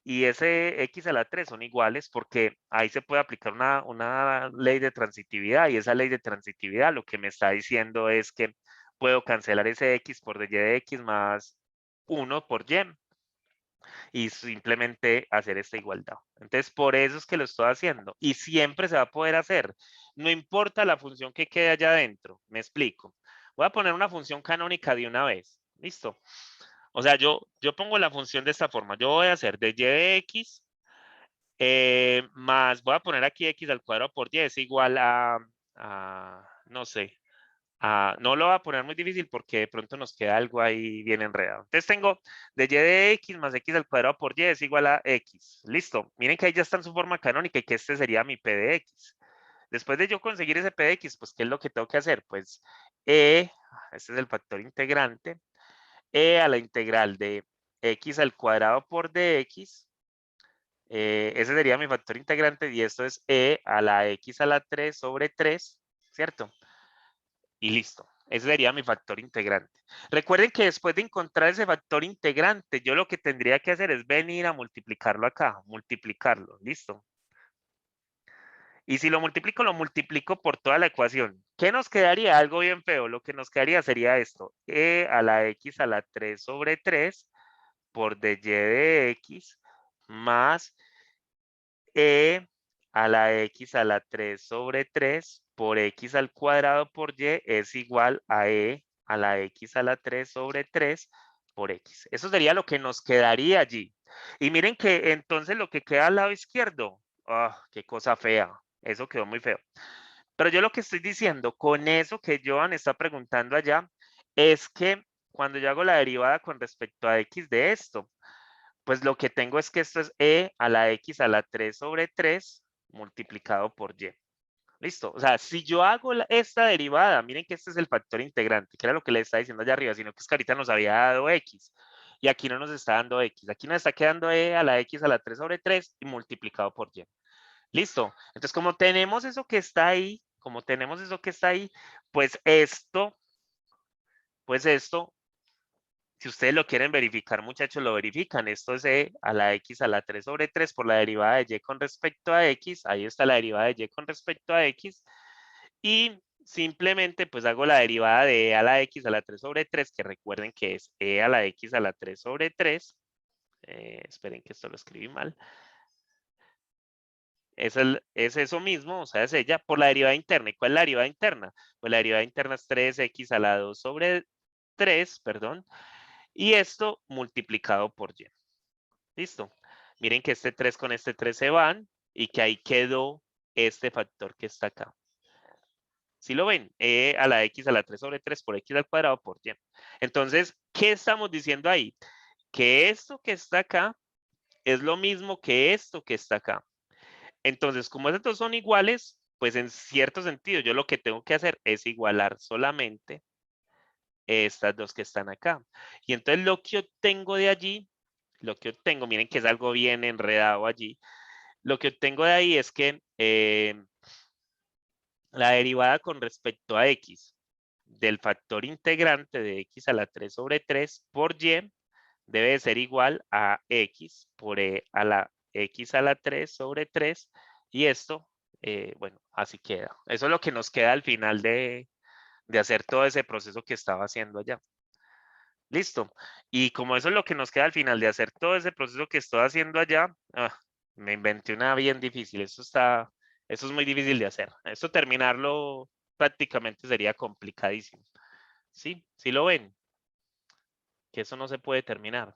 y ese x a la 3 son iguales porque ahí se puede aplicar una ley de transitividad y esa ley de transitividad lo que me está diciendo es que puedo cancelar ese x por y de x más 1 por y y simplemente hacer esta igualdad. Entonces, por eso es que lo estoy haciendo y siempre se va a poder hacer. No importa la función que quede allá adentro. Me explico. Voy a poner una función canónica de una vez. ¿Listo? O sea, yo pongo la función de esta forma. Yo voy a hacer de y de x más, voy a poner aquí x al cuadrado por y es igual a no sé, no lo voy a poner muy difícil porque de pronto nos queda algo ahí bien enredado. Entonces tengo de y de x más x al cuadrado por y es igual a x. Listo. Miren que ahí ya está en su forma canónica y que este sería mi p de x. Después de yo conseguir ese p de x, pues ¿qué es lo que tengo que hacer? Pues este es el factor integrante, a la integral de x al cuadrado por dx. Ese sería mi factor integrante y esto es a la x a la 3 sobre 3, ¿cierto? Y listo. Ese sería mi factor integrante. Recuerden que después de encontrar ese factor integrante, yo lo que tendría que hacer es venir a multiplicarlo acá, multiplicarlo, ¿listo? Y si lo multiplico por toda la ecuación. ¿Qué nos quedaría? Algo bien feo. Lo que nos quedaría sería esto. A la x a la 3 sobre 3 por dy de x más e a la x a la 3 sobre 3 por x al cuadrado por y es igual a e a la x a la 3 sobre 3 por x. Eso sería lo que nos quedaría allí. Y miren que entonces lo que queda al lado izquierdo, qué cosa fea. Eso quedó muy feo. Pero yo lo que estoy diciendo con eso que Joan está preguntando allá es que cuando yo hago la derivada con respecto a x de esto, pues lo que tengo es que esto es e a la x a la 3 sobre 3 multiplicado por y. Listo. O sea, si yo hago esta derivada, miren que este es el factor integrante, que era lo que le estaba diciendo allá arriba, sino que es que ahorita nos había dado x. Y aquí no nos está dando x. Aquí nos está quedando e a la x a la 3 sobre 3 y multiplicado por y. Listo. Entonces, como tenemos eso que está ahí, pues esto, si ustedes lo quieren verificar, muchachos, lo verifican. Esto es e a la x a la 3 sobre 3 por la derivada de y con respecto a x. Ahí está la derivada de y con respecto a x. Y simplemente pues hago la derivada de e a la x a la 3 sobre 3, que recuerden que es e a la x a la 3 sobre 3. Esperen que esto lo escribí mal. Es eso mismo, o sea, es ella por la derivada interna. ¿Y cuál es la derivada interna? Pues la derivada interna es 3x a la 2 sobre 3, perdón. Y esto multiplicado por y. Listo. Miren que este 3 con este 3 se van y que ahí quedó este factor que está acá. ¿Sí lo ven? E a la x a la 3 sobre 3 por x al cuadrado por y. Entonces, ¿qué estamos diciendo ahí? Que esto que está acá es lo mismo que esto que está acá. Entonces, como estos dos son iguales, pues en cierto sentido yo lo que tengo que hacer es igualar solamente estas dos que están acá. Y entonces lo que obtengo de allí, miren que es algo bien enredado allí, lo que obtengo de ahí es que la derivada con respecto a x del factor integrante de x a la 3 sobre 3 por y debe de ser igual a x por e a la x a la 3 sobre 3 y esto, bueno, así queda. Eso es lo que nos queda al final de hacer todo ese proceso que estaba haciendo allá. Listo. Y como eso es lo que nos queda al final de hacer todo ese proceso que estoy haciendo allá, me inventé una bien difícil. Eso es muy difícil de hacer. Esto terminarlo prácticamente sería complicadísimo. ¿Sí? ¿Sí lo ven? Que eso no se puede terminar.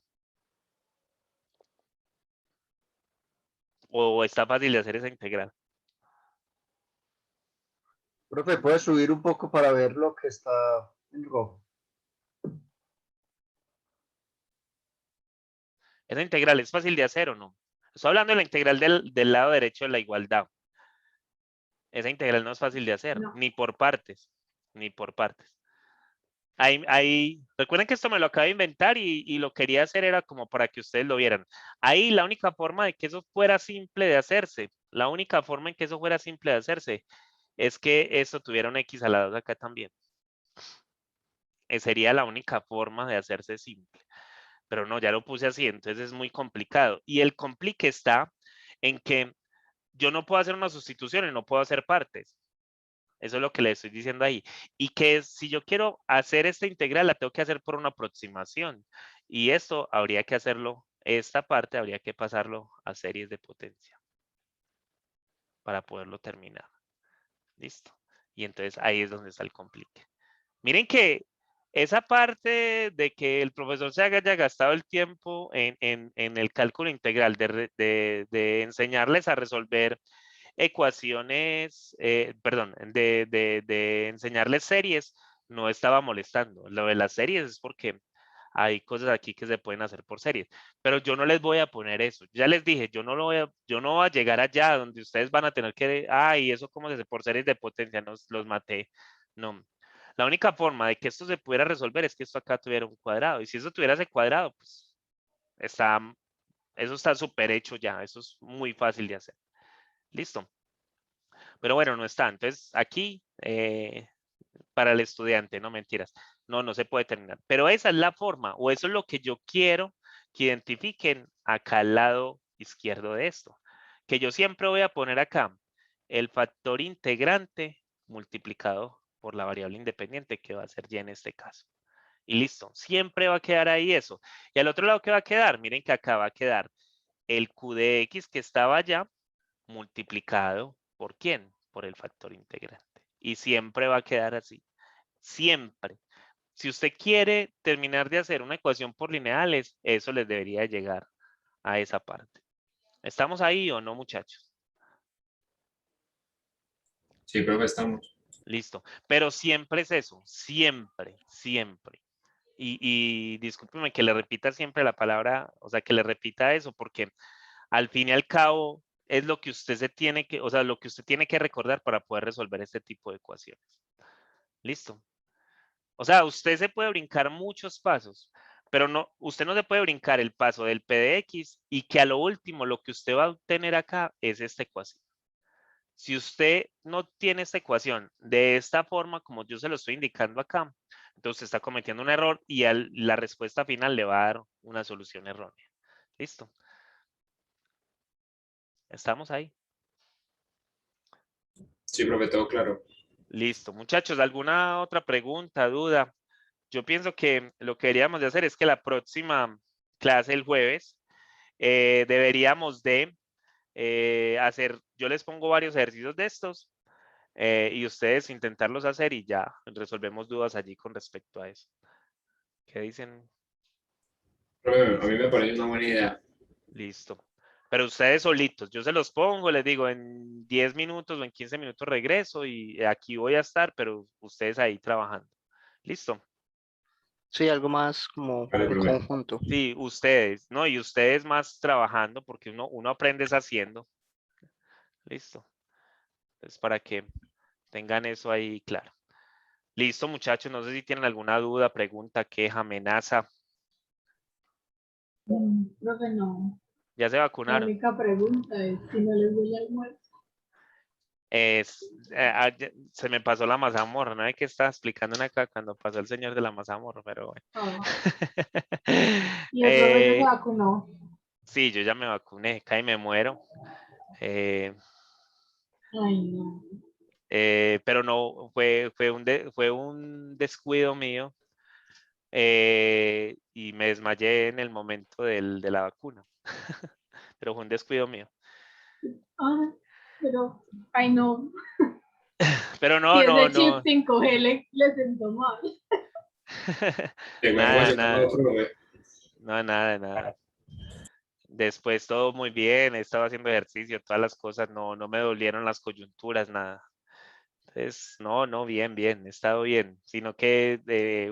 O está fácil de hacer esa integral. Profe, ¿puede subir un poco para ver lo que está en rojo? ¿Esa integral es fácil de hacer o no? Estoy hablando de la integral del lado derecho de la igualdad. Esa integral no es fácil de hacer, No. ni por partes, ni por partes. Recuerden que esto me lo acabo de inventar y lo quería hacer era como para que ustedes lo vieran. Ahí la única forma de que eso fuera simple de hacerse, la única forma en que eso fuera simple de hacerse es que eso tuviera un x a la 2 acá también. Sería la única forma de hacerse simple. Pero no, ya lo puse así, entonces es muy complicado. Y el complique está en que yo no puedo hacer una sustitución y no puedo hacer partes. Eso es lo que le estoy diciendo ahí. Y que si yo quiero hacer esta integral, la tengo que hacer por una aproximación. Y esto habría que hacerlo, esta parte habría que pasarlo a series de potencia para poderlo terminar. Listo. Y entonces ahí es donde está el complique. Miren que esa parte de que el profesor se haya gastado el tiempo en el cálculo integral, de enseñarles a resolver ecuaciones, perdón, de enseñarles series, no estaba molestando. Lo de las series es porque hay cosas aquí que se pueden hacer por series, pero yo no les voy a poner eso. Ya les dije, yo no voy a llegar allá donde ustedes van a tener que, y eso cómo se hace por series de potencia, los maté. No. La única forma de que esto se pudiera resolver es que esto acá tuviera un cuadrado. Y si eso tuviera ese cuadrado, pues eso está súper hecho ya. Eso es muy fácil de hacer. Listo. Pero bueno, no está. Entonces, aquí, para el estudiante, no mentiras. No se puede terminar. Pero esa es la forma, o eso es lo que yo quiero que identifiquen acá al lado izquierdo de esto. Que yo siempre voy a poner acá el factor integrante multiplicado por la variable independiente, que va a ser y en este caso. Y listo. Siempre va a quedar ahí eso. Y al otro lado, ¿qué va a quedar? Miren que acá va a quedar el q de x que estaba allá, multiplicado ¿por quién? Por el factor integrante. Y siempre va a quedar así. Siempre. Si usted quiere terminar de hacer una ecuación por lineales, eso les debería llegar a esa parte. ¿Estamos ahí o no, muchachos? Sí, profe, estamos. Listo. Pero siempre es eso. Siempre, siempre. Y discúlpeme que le repita siempre la palabra, o sea, que le repita eso, porque al fin y al cabo es lo que usted se tiene que, o sea, lo que usted tiene que recordar para poder resolver este tipo de ecuaciones. Listo. O sea, usted se puede brincar muchos pasos, pero no, usted no se puede brincar el paso del P de X y que a lo último lo que usted va a obtener acá es esta ecuación. Si usted no tiene esta ecuación de esta forma, como yo se lo estoy indicando acá, entonces está cometiendo un error y la respuesta final le va a dar una solución errónea. ¿Listo? ¿Estamos ahí? Sí, profe, todo claro. Listo. Muchachos, ¿alguna otra pregunta, duda? Yo pienso que lo que deberíamos de hacer es que la próxima clase, el jueves, deberíamos de hacer, yo les pongo varios ejercicios de estos y ustedes intentarlos hacer y ya resolvemos dudas allí con respecto a eso. ¿Qué dicen? Profe, a mí me parece una buena idea. Listo. Pero ustedes solitos, yo se los pongo, les digo, en 10 minutos o en 15 minutos regreso y aquí voy a estar, pero ustedes ahí trabajando. ¿Listo? Sí, algo más como Vale, en profe. conjunto. Sí, ustedes, ¿no? Y ustedes más trabajando porque uno aprende es haciendo. Listo. Entonces, para que tengan eso ahí claro. Listo, muchachos, no sé si tienen alguna duda, pregunta, queja, amenaza. Profe, no. ¿Ya se La vacunaron? única pregunta es si no les doy almuerzo. Se me pasó la mazamorra, ¿no? Hay que estar explicando acá cuando pasó el señor de la mazamorra, pero bueno. Ah. Y el profe ya se Eh, vacunó. sí, yo ya me vacuné, casi me muero. Ay, no. Pero no, fue un descuido mío y me desmayé en el momento de la vacuna. Pero fue un descuido mío. Ah, pero, ay, no. Pero Si no, no, ese chip no. 5G le sentó mal. Llegó Nada, emocionado, nada, profe. no, nada, nada. Después todo muy bien, he estado haciendo ejercicio, todas las cosas, no me dolieron las coyunturas, nada. Entonces, no, bien, he estado bien, sino que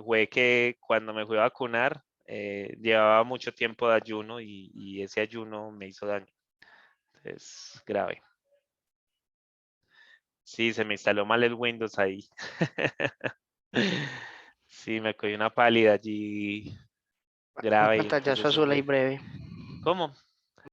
fue que cuando me fui a vacunar, llevaba mucho tiempo de ayuno y ese ayuno me hizo daño. Entonces, grave. Sí, se me instaló mal el Windows ahí. Sí, me cogí una pálida allí Un grave y pantallazo entonces azul ahí breve. ¿Cómo?